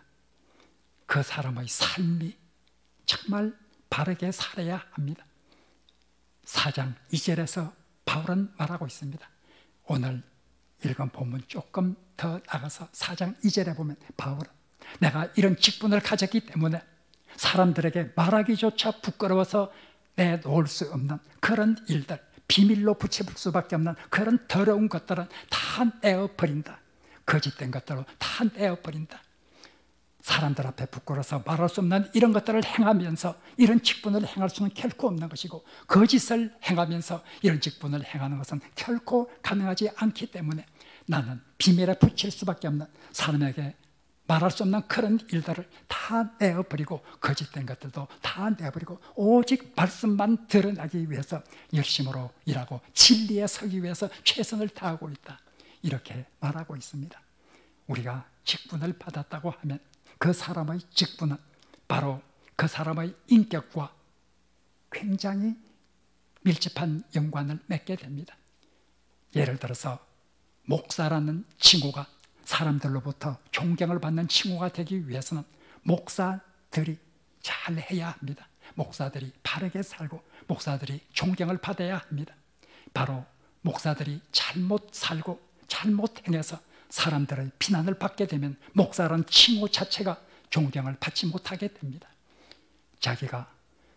그 사람의 삶이 정말 바르게 살아야 합니다. 4장 2절에서 바울은 말하고 있습니다. 오늘 읽은 본문 조금 더 나가서 4장 2절에 보면 바울은 내가 이런 직분을 가졌기 때문에 사람들에게 말하기조차 부끄러워서 내놓을 수 없는 그런 일들, 비밀로 붙여볼 수밖에 없는 그런 더러운 것들은 다 떼어버린다. 거짓된 것들로 다 떼어버린다. 사람들 앞에 부끄러워서 말할 수 없는 이런 것들을 행하면서 이런 직분을 행할 수는 결코 없는 것이고, 거짓을 행하면서 이런 직분을 행하는 것은 결코 가능하지 않기 때문에 나는 비밀에 붙일 수밖에 없는, 사람에게 말할 수 없는 그런 일들을 다 내어버리고, 거짓된 것들도 다 내어버리고 오직 말씀만 드러나기 위해서 열심으로 일하고 진리에 서기 위해서 최선을 다하고 있다. 이렇게 말하고 있습니다. 우리가 직분을 받았다고 하면 그 사람의 직분은 바로 그 사람의 인격과 굉장히 밀접한 연관을 맺게 됩니다. 예를 들어서 목사라는 칭호가 사람들로부터 존경을 받는 칭호가 되기 위해서는 목사들이 잘해야 합니다. 목사들이 바르게 살고 목사들이 존경을 받아야 합니다. 바로 목사들이 잘못 살고 잘못 행해서 사람들의 비난을 받게 되면 목사라는 칭호 자체가 존경을 받지 못하게 됩니다. 자기가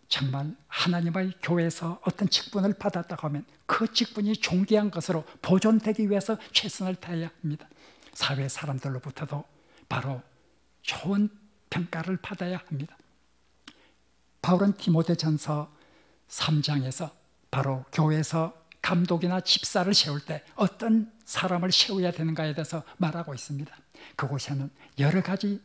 정말 하나님의 교회에서 어떤 직분을 받았다고 하면 그 직분이 존귀한 것으로 보존되기 위해서 최선을 다해야 합니다. 사회 사람들로부터도 바로 좋은 평가를 받아야 합니다. 바울은 디모데전서 3장에서 바로 교회에서 감독이나 집사를 세울 때 어떤 사람을 세워야 되는가에 대해서 말하고 있습니다. 그곳에는 여러 가지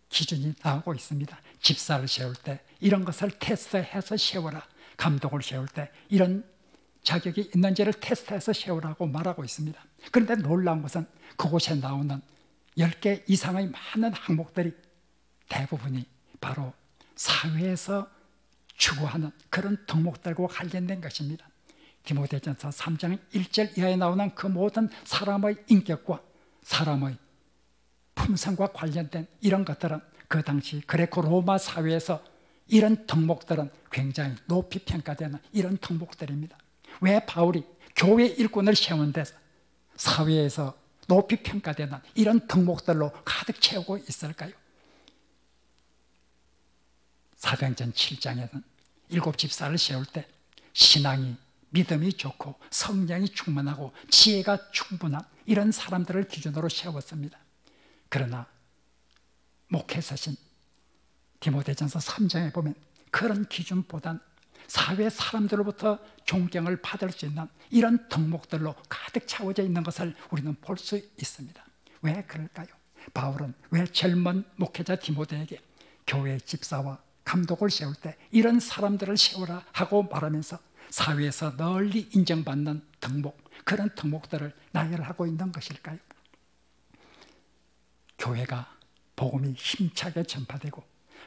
기준이 나오고 있습니다. 집사를 세울 때 이런 것을 테스트해서 세워라, 감독을 세울 때 이런 자격이 있는지를 테스트해서 세우라고 말하고 있습니다. 그런데 놀라운 것은 그곳에 나오는 10개 이상의 많은 항목들이 대부분이 바로 사회에서 추구하는 그런 덕목들과 관련된 것입니다. 디모데전서 3장 1절 이하에 나오는 그 모든 사람의 인격과 사람의 품성과 관련된 이런 것들은 그 당시 그레코 로마 사회에서 이런 덕목들은 굉장히 높이 평가되는 이런 덕목들입니다. 왜 바울이 교회 일꾼을 세우는 데서 사회에서 높이 평가되는 이런 덕목들로 가득 채우고 있을까요? 사도행전 7장에는 7집사를 세울 때 신앙이, 믿음이 좋고 성령이 충만하고 지혜가 충분한 이런 사람들을 기준으로 세웠습니다. 그러나 목회서신 디모데전서 3장에 보면 그런 기준보단 사회 사람들로부터 존경을 받을 수 있는 이런 덕목들로 가득 채워져 있는 것을 우리는 볼 수 있습니다. 왜 그럴까요? 바울은 왜 젊은 목회자 디모데에게 교회 집사와 감독을 세울 때 이런 사람들을 세우라 하고 말하면서 사회에서 널리 인정받는 덕목, 그런 덕목들을 나열하고 있는 것일까요? 교회가 복음이 힘차게 전파되고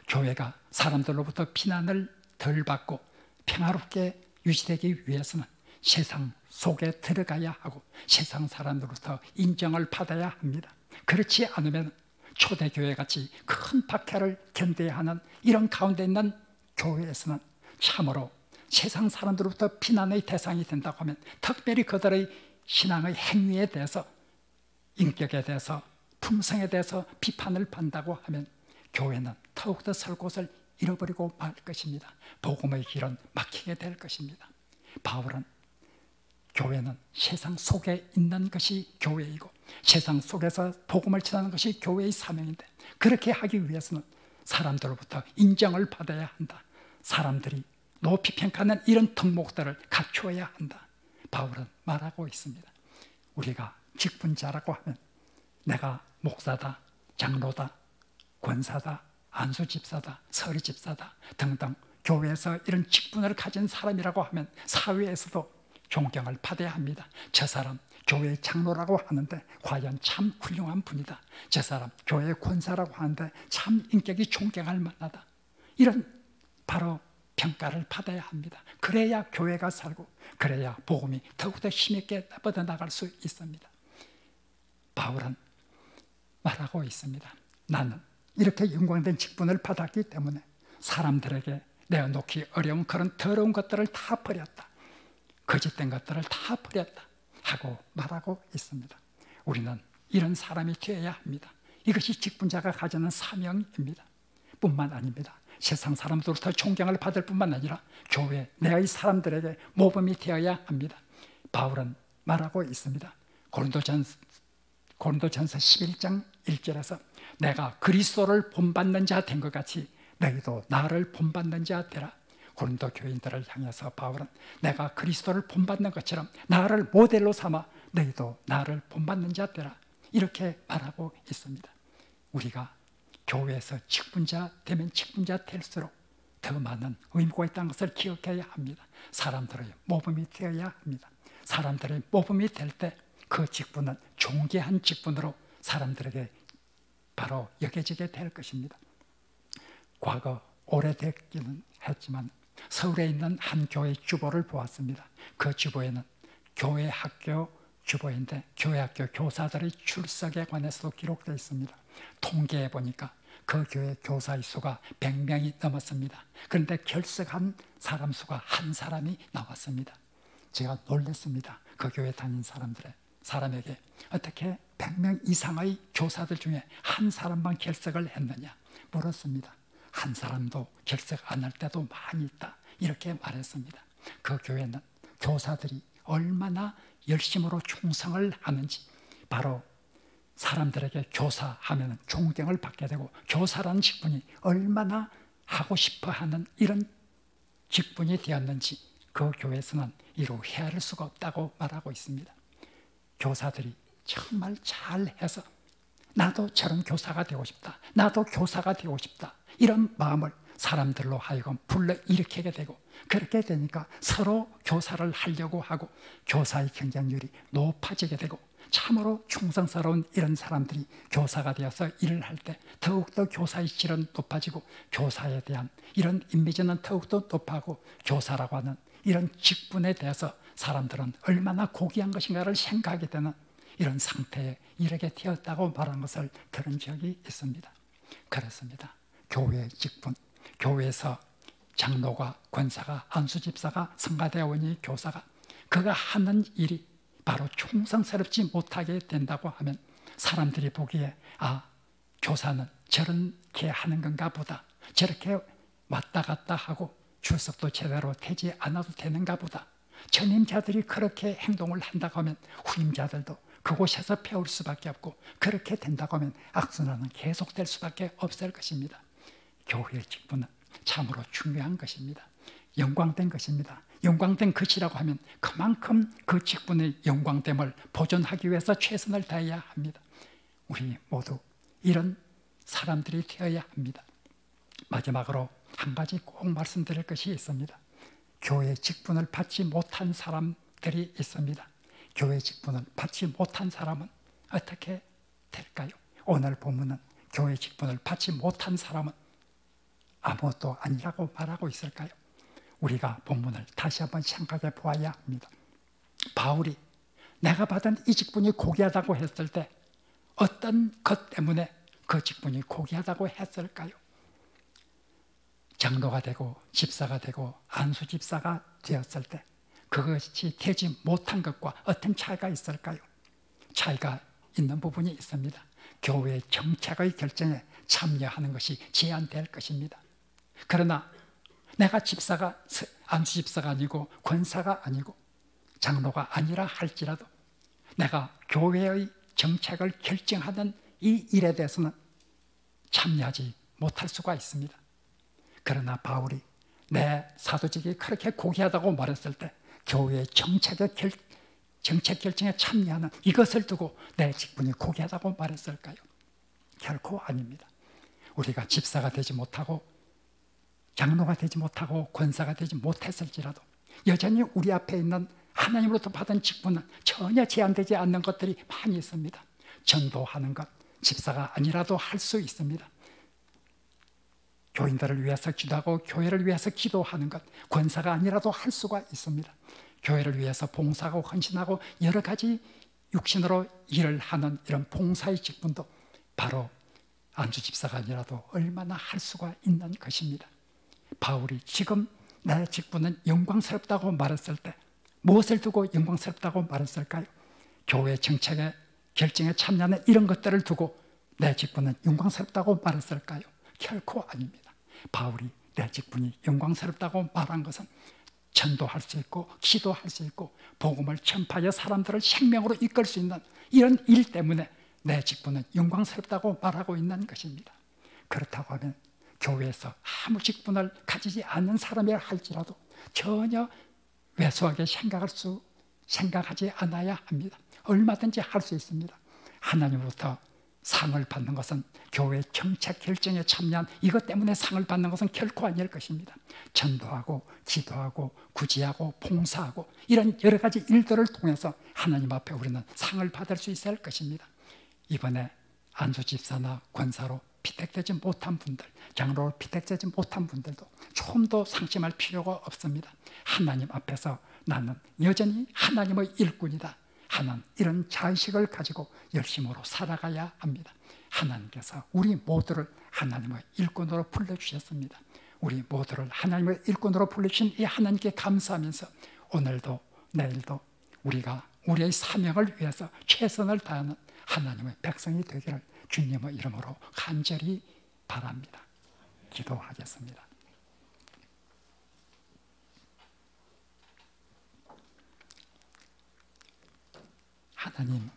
교회가 사람들로부터 비난을 덜 받고 평화롭게 유지되기 위해서는 세상 속에 들어가야 하고 세상 사람들로부터 인정을 받아야 합니다. 그렇지 않으면 초대교회같이 큰 박해를 견뎌야 하는 이런 가운데 있는 교회에서는 참으로 세상 사람들로부터 비난의 대상이 된다고 하면 특별히 그들의 신앙의 행위에 대해서, 인격에 대해서, 품성에 대해서 비판을 받는다고 하면 교회는 더욱더 설 곳을 잃어버리고 말 것입니다. 복음의 길은 막히게 될 것입니다. 바울은 교회는 세상 속에 있는 것이 교회이고 세상 속에서 복음을 전하는 것이 교회의 사명인데, 그렇게 하기 위해서는 사람들로부터 인정을 받아야 한다. 사람들이 높이 평가하는 이런 덕목들을 갖추어야 한다. 바울은 말하고 있습니다. 우리가 직분자라고 하면 내가 목사다, 장로다, 권사다, 안수집사다, 서리집사다 등등 교회에서 이런 직분을 가진 사람이라고 하면 사회에서도 존경을 받아야 합니다. 저 사람 교회의 장로라고 하는데 과연 참 훌륭한 분이다. 저 사람 교회의 권사라고 하는데 참 인격이 존경할 만하다. 이런 바로 평가를 받아야 합니다. 그래야 교회가 살고 그래야 복음이 더욱더 힘있게 뻗어나갈 수 있습니다. 바울은 말하고 있습니다. 나는 이렇게 영광된 직분을 받았기 때문에 사람들에게 내어놓기 어려운 그런 더러운 것들을 다 버렸다. 거짓된 것들을 다 버렸다 하고 말하고 있습니다. 우리는 이런 사람이 되어야 합니다. 이것이 직분자가 가지는 사명입니다. 뿐만 아닙니다. 세상 사람들로부터 존경을 받을 뿐만 아니라 교회 내의 사람들에게 모범이 되어야 합니다. 바울은 말하고 있습니다. 고린도전서 11장 1절에서 내가 그리스도를 본받는 자 된 것 같이 너희도 나를 본받는 자 되라. 고린도 교인들을 향해서 바울은 내가 그리스도를 본받는 것처럼 나를 모델로 삼아 너희도 나를 본받는 자 되라, 이렇게 말하고 있습니다. 우리가 교회에서 직분자 되면 직분자 될수록 더 많은 의무가 있다는 것을 기억해야 합니다. 사람들의 모범이 되어야 합니다. 사람들의 모범이 될 때 그 직분은 존귀한 직분으로 사람들에게 바로 여겨지게 될 것입니다. 과거 오래됐기는 했지만 서울에 있는 한 교회 주보를 보았습니다. 그 주보에는 교회 학교 주보인데 교회 학교 교사들의 출석에 관해서도 기록되어 있습니다. 통계해 보니까 그 교회 교사의 수가 100명이 넘었습니다. 그런데 결석한 사람 수가 한 사람이 나왔습니다. 제가 놀랐습니다. 그 교회 다닌 사람에게 어떻게 100명 이상의 교사들 중에 한 사람만 결석을 했느냐 물었습니다. 한 사람도 결석 안 할 때도 많이 있다, 이렇게 말했습니다. 그 교회는 교사들이 얼마나 열심으로 충성을 하는지, 바로 사람들에게 교사하면 존경을 받게 되고 교사라는 직분이 얼마나 하고 싶어하는 이런 직분이 되었는지 그 교회에서는 이루 헤아릴 수가 없다고 말하고 있습니다. 교사들이 정말 잘해서 나도 저런 교사가 되고 싶다, 나도 교사가 되고 싶다, 이런 마음을 사람들로 하여금 불러일으키게 되고, 그렇게 되니까 서로 교사를 하려고 하고 교사의 경쟁률이 높아지게 되고, 참으로 충성스러운 이런 사람들이 교사가 되어서 일을 할 때 더욱더 교사의 질은 높아지고 교사에 대한 이런 이미지는 더욱더 높아고 교사라고 하는 이런 직분에 대해서 사람들은 얼마나 고귀한 것인가를 생각하게 되는 이런 상태에 이르게 되었다고 말한 것을 들은 적이 있습니다. 그렇습니다. 교회의 직분, 교회에서 장로가, 권사가, 안수집사가, 성가대원이, 교사가 그가 하는 일이 바로 충성스럽지 못하게 된다고 하면 사람들이 보기에 교사는 저렇게 하는 건가 보다, 저렇게 왔다 갔다 하고 출석도 제대로 되지 않아도 되는가 보다, 전임자들이 그렇게 행동을 한다고 하면 후임자들도 그곳에서 배울 수밖에 없고, 그렇게 된다고 하면 악순환은 계속될 수밖에 없을 것입니다. 교회의 직분은 참으로 중요한 것입니다. 영광된 것입니다. 영광된 것이라고 하면 그만큼 그 직분의 영광됨을 보존하기 위해서 최선을 다해야 합니다. 우리 모두 이런 사람들이 되어야 합니다. 마지막으로 한 가지 꼭 말씀드릴 것이 있습니다. 교회 직분을 받지 못한 사람들이 있습니다. 교회 직분을 받지 못한 사람은 어떻게 될까요? 오늘 본문은 교회 직분을 받지 못한 사람은 아무것도 아니라고 말하고 있을까요? 우리가 본문을 다시 한번 생각해 보아야 합니다. 바울이 내가 받은 이 직분이 고귀하다고 했을 때 어떤 것 때문에 그 직분이 고귀하다고 했을까요? 장로가 되고 집사가 되고 안수 집사가 되었을 때 그것이 되지 못한 것과 어떤 차이가 있을까요? 차이가 있는 부분이 있습니다. 교회의 정책의 결정에 참여하는 것이 제한될 것입니다. 그러나 내가 집사가 안수 집사가 아니고 권사가 아니고 장로가 아니라 할지라도 내가 교회의 정책을 결정하는 이 일에 대해서는 참여하지 못할 수가 있습니다. 그러나 바울이 내 사도직이 그렇게 고귀하다고 말했을 때 교회의 정책 결정에 참여하는 이것을 두고 내 직분이 고귀하다고 말했을까요? 결코 아닙니다. 우리가 집사가 되지 못하고 장로가 되지 못하고 권사가 되지 못했을지라도 여전히 우리 앞에 있는 하나님으로부터 받은 직분은 전혀 제한되지 않는 것들이 많이 있습니다. 전도하는 것, 집사가 아니라도 할 수 있습니다. 교인들을 위해서 기도하고 교회를 위해서 기도하는 것, 권사가 아니라도 할 수가 있습니다. 교회를 위해서 봉사하고 헌신하고 여러 가지 육신으로 일을 하는 이런 봉사의 직분도 바로 안수 집사가 아니라도 얼마나 할 수가 있는 것입니다. 바울이 지금 내 직분은 영광스럽다고 말했을 때 무엇을 두고 영광스럽다고 말했을까요? 교회 정책의 결정에 참여하는 이런 것들을 두고 내 직분은 영광스럽다고 말했을까요? 결코 아닙니다. 바울이 내 직분이 영광스럽다고 말한 것은 전도할 수 있고 기도할 수 있고 복음을 전파하여 사람들을 생명으로 이끌 수 있는 이런 일 때문에 내 직분은 영광스럽다고 말하고 있는 것입니다. 그렇다고 하면 교회에서 아무 직분을 가지지 않는 사람이라 할지라도 전혀 왜소하게 생각하지 않아야 합니다. 얼마든지 할 수 있습니다. 하나님으로부터 상을 받는 것은 교회 정책 결정에 참여한 이것 때문에 상을 받는 것은 결코 아닐 것입니다. 전도하고 기도하고 구제하고 봉사하고 이런 여러 가지 일들을 통해서 하나님 앞에 우리는 상을 받을 수 있을 것입니다. 이번에 안수 집사나 권사로 피택되지 못한 분들, 장로로 피택되지 못한 분들도 조금 더 상심할 필요가 없습니다. 하나님 앞에서 나는 여전히 하나님의 일꾼이다 하는 이런 자의식을 가지고 열심으로 살아가야 합니다. 하나님께서 우리 모두를 하나님의 일꾼으로 불러주셨습니다. 우리 모두를 하나님의 일꾼으로 불러주신 이 하나님께 감사하면서 오늘도 내일도 우리가 우리의 사명을 위해서 최선을 다하는 하나님의 백성이 되기를 주님의 이름으로 간절히 바랍니다. 기도하겠습니다. 하나님,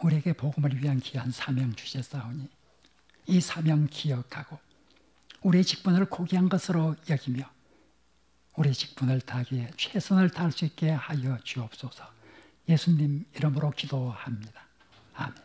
우리에게 복음을 위한 귀한 사명 주셨사오니 이 사명 기억하고 우리의 직분을 고귀한 것으로 여기며 우리의 직분을 다하기에 최선을 다할 수 있게 하여 주옵소서. 예수님 이름으로 기도합니다. 아멘.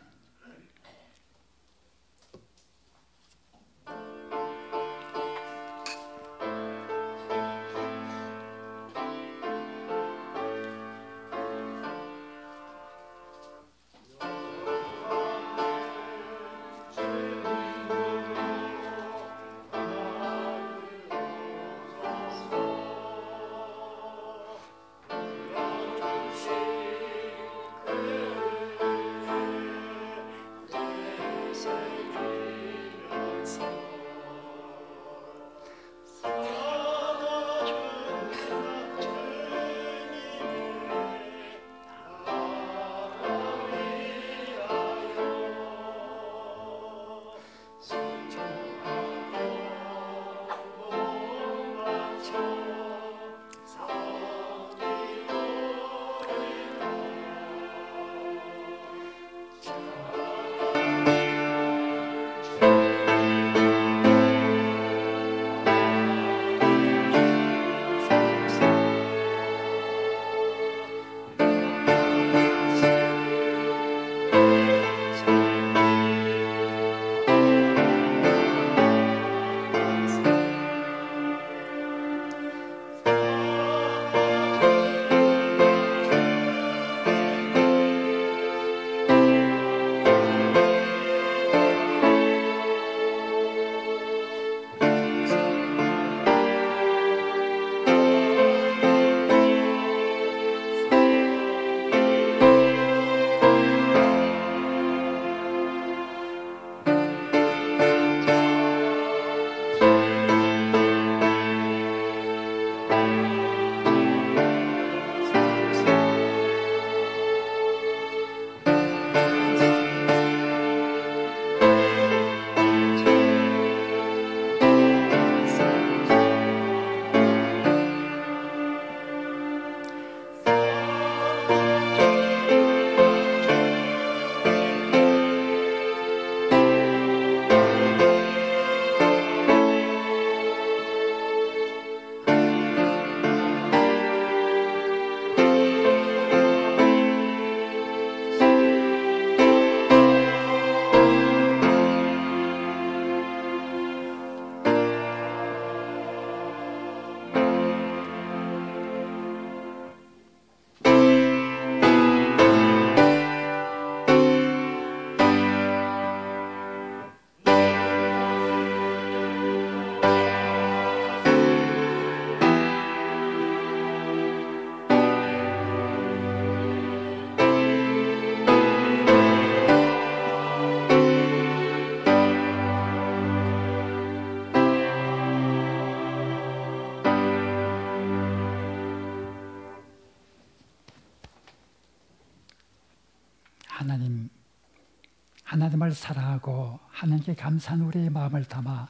하나님을 사랑하고 하나님께 감사한 우리의 마음을 담아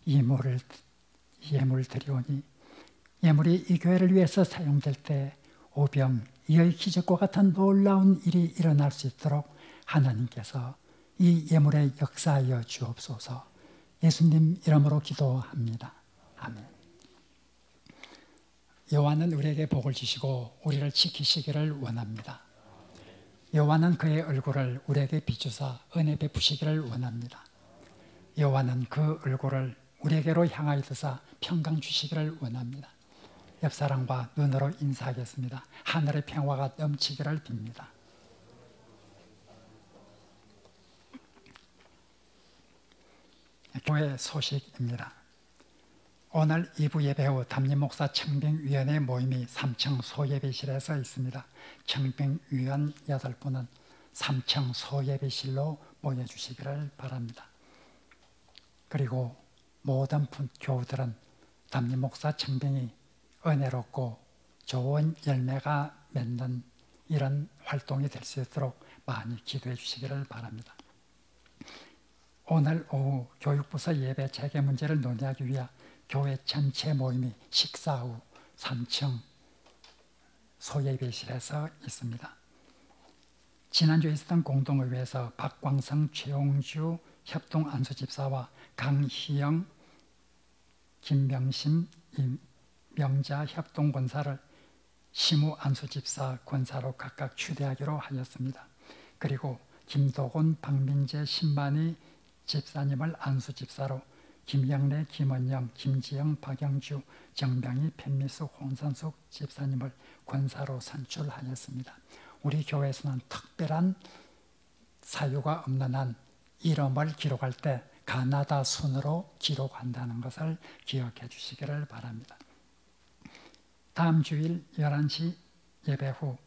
예물을 드리오니 예물이 이 교회를 위해서 사용될 때 오병 이의 기적과 같은 놀라운 일이 일어날 수 있도록 하나님께서 이 예물에 역사하여 주옵소서. 예수님 이름으로 기도합니다. 아멘. 여호와는 우리에게 복을 주시고 우리를 지키시기를 원합니다. 여호와는 그의 얼굴을 우리에게 비추사 은혜 베푸시기를 원합니다. 여호와는 그 얼굴을 우리에게로 향하여 드사 평강 주시기를 원합니다. 옆사람과 눈으로 인사하겠습니다. 하늘의 평화가 넘치기를 빕니다. 교회 소식입니다. 오늘 2부 예배 후 담임목사 청빙위원회 모임이 3층 소예배실에서 있습니다. 청빙위원 8분은 3층 소예배실로 모여주시기를 바랍니다. 그리고 모든 교우들은 담임목사 청빙이 은혜롭고 좋은 열매가 맺는 이런 활동이 될 수 있도록 많이 기도해 주시기를 바랍니다. 오늘 오후 교육부서 예배 재개 문제를 논의하기 위해 교회 전체 모임이 식사 후 3층 소예배실에서 있습니다. 지난주에 있었던 공동의회에서 박광성, 최용주 협동안수집사와 강희영, 김명심, 임명자 협동권사를 시무안수집사 권사로 각각 추대하기로 하였습니다. 그리고 김도곤, 박민재, 신만희 집사님을 안수집사로 김영래, 김원영, 김지영, 박영주, 정병희, 편미숙, 홍선숙 집사님을 권사로 선출하였습니다. 우리 교회에서는 특별한 사유가 없는 한 이름을 기록할 때 가나다 순으로 기록한다는 것을 기억해 주시기를 바랍니다. 다음 주일 11시 예배 후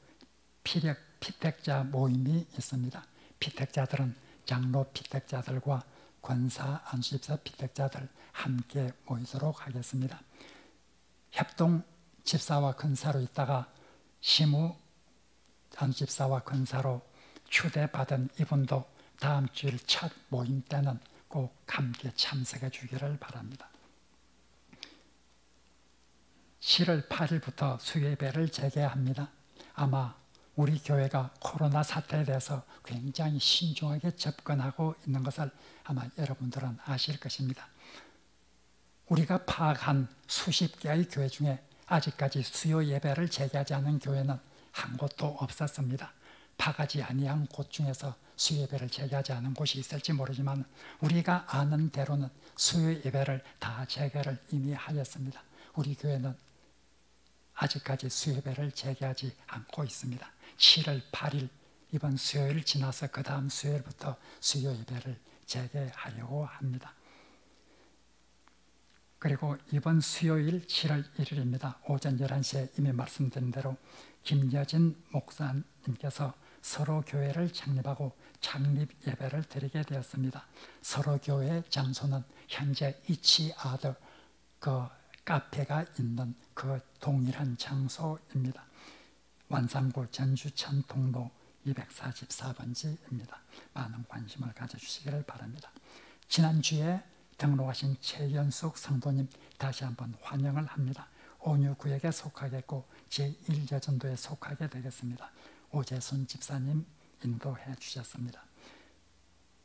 피택자 모임이 있습니다. 피택자들은 장로 피택자들과 권사, 안수집사 피택자들 함께 모이도록 하겠습니다. 협동 집사와 권사로 있다가 시무 안수집사와 권사로 추대받은 이분도 다음 주일 첫 모임 때는 꼭 함께 참석해 주기를 바랍니다. 7월 8일부터 수요예배를 재개합니다. 아마 우리 교회가 코로나 사태에 대해서 굉장히 신중하게 접근하고 있는 것을 아마 여러분들은 아실 것입니다. 우리가 파악한 수십 개의 교회 중에 아직까지 수요 예배를 재개하지 않은 교회는 한 곳도 없었습니다. 파가지 아니한 곳 중에서 수요 예배를 재개하지 않은 곳이 있을지 모르지만 우리가 아는 대로는 수요 예배를 다 재개를 이미 하였습니다. 우리 교회는 아직까지 수요 예배를 재개하지 않고 있습니다. 7월 8일 이번 수요일 지나서 그 다음 수요일부터 수요 예배를 재개하려고 합니다. 그리고 이번 수요일 7월 1일입니다. 오전 11시에 이미 말씀드린 대로 김여진 목사님께서 서로교회를 창립하고 창립 예배를 드리게 되었습니다. 서로교회 장소는 현재 이치아드 그 카페가 있는 그 동일한 장소입니다. 완산구 전주천 통로 244번지입니다. 많은 관심을 가져주시기를 바랍니다. 지난주에 등록하신 최연숙 성도님 다시 한번 환영을 합니다. 온유구역에 속하겠고 제1여전도에 속하게 되겠습니다. 오재순 집사님 인도해 주셨습니다.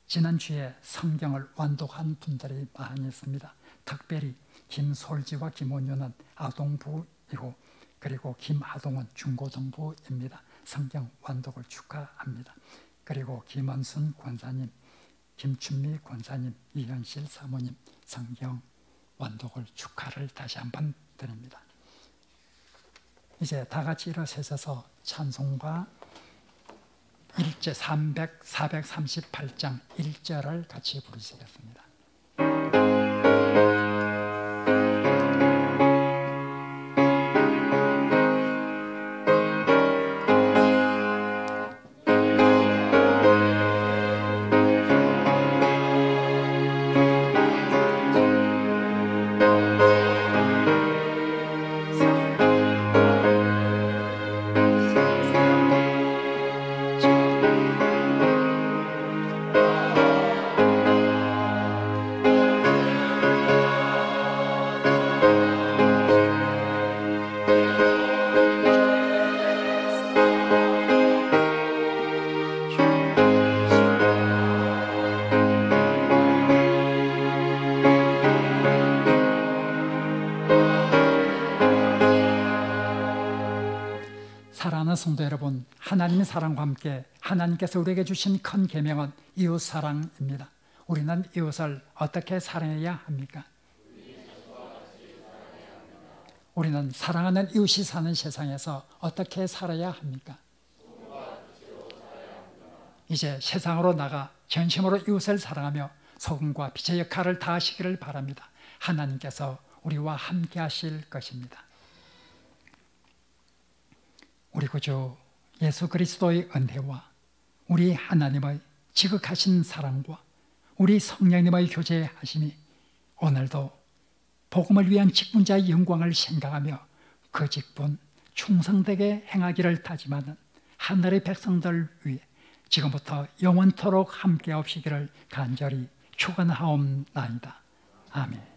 지난주에 성경을 완독한 분들이 많이 있습니다. 특별히 김솔지와 김원유는 아동부이고 그리고 김하동은 중고등부입니다. 성경 완독을 축하합니다. 그리고 김원순 권사님, 김춘미 권사님, 이현실 사모님 성경 완독을 축하를 다시 한번 드립니다. 이제 다 같이 일어서셔서 찬송가 1절 438장 1절을 같이 부르시겠습니다. 사랑하는 성도 여러분, 하나님의 사랑과 함께 하나님께서 우리에게 주신 큰 계명은 이웃 사랑입니다. 우리는 이웃을 어떻게 사랑해야 합니까? 우리는 사랑하는 이웃이 사는 세상에서 어떻게 살아야 합니까? 이제 세상으로 나가 전심으로 이웃을 사랑하며 소금과 빛의 역할을 다하시기를 바랍니다. 하나님께서 우리와 함께 하실 것입니다. 우리 구주 예수 그리스도의 은혜와 우리 하나님의 지극하신 사랑과 우리 성령님의 교제하심이 오늘도 복음을 위한 직분자의 영광을 생각하며 그 직분 충성되게 행하기를 다짐하는 하늘의 백성들 위해 지금부터 영원토록 함께 없시기를 간절히 축원하옵나이다. 아멘.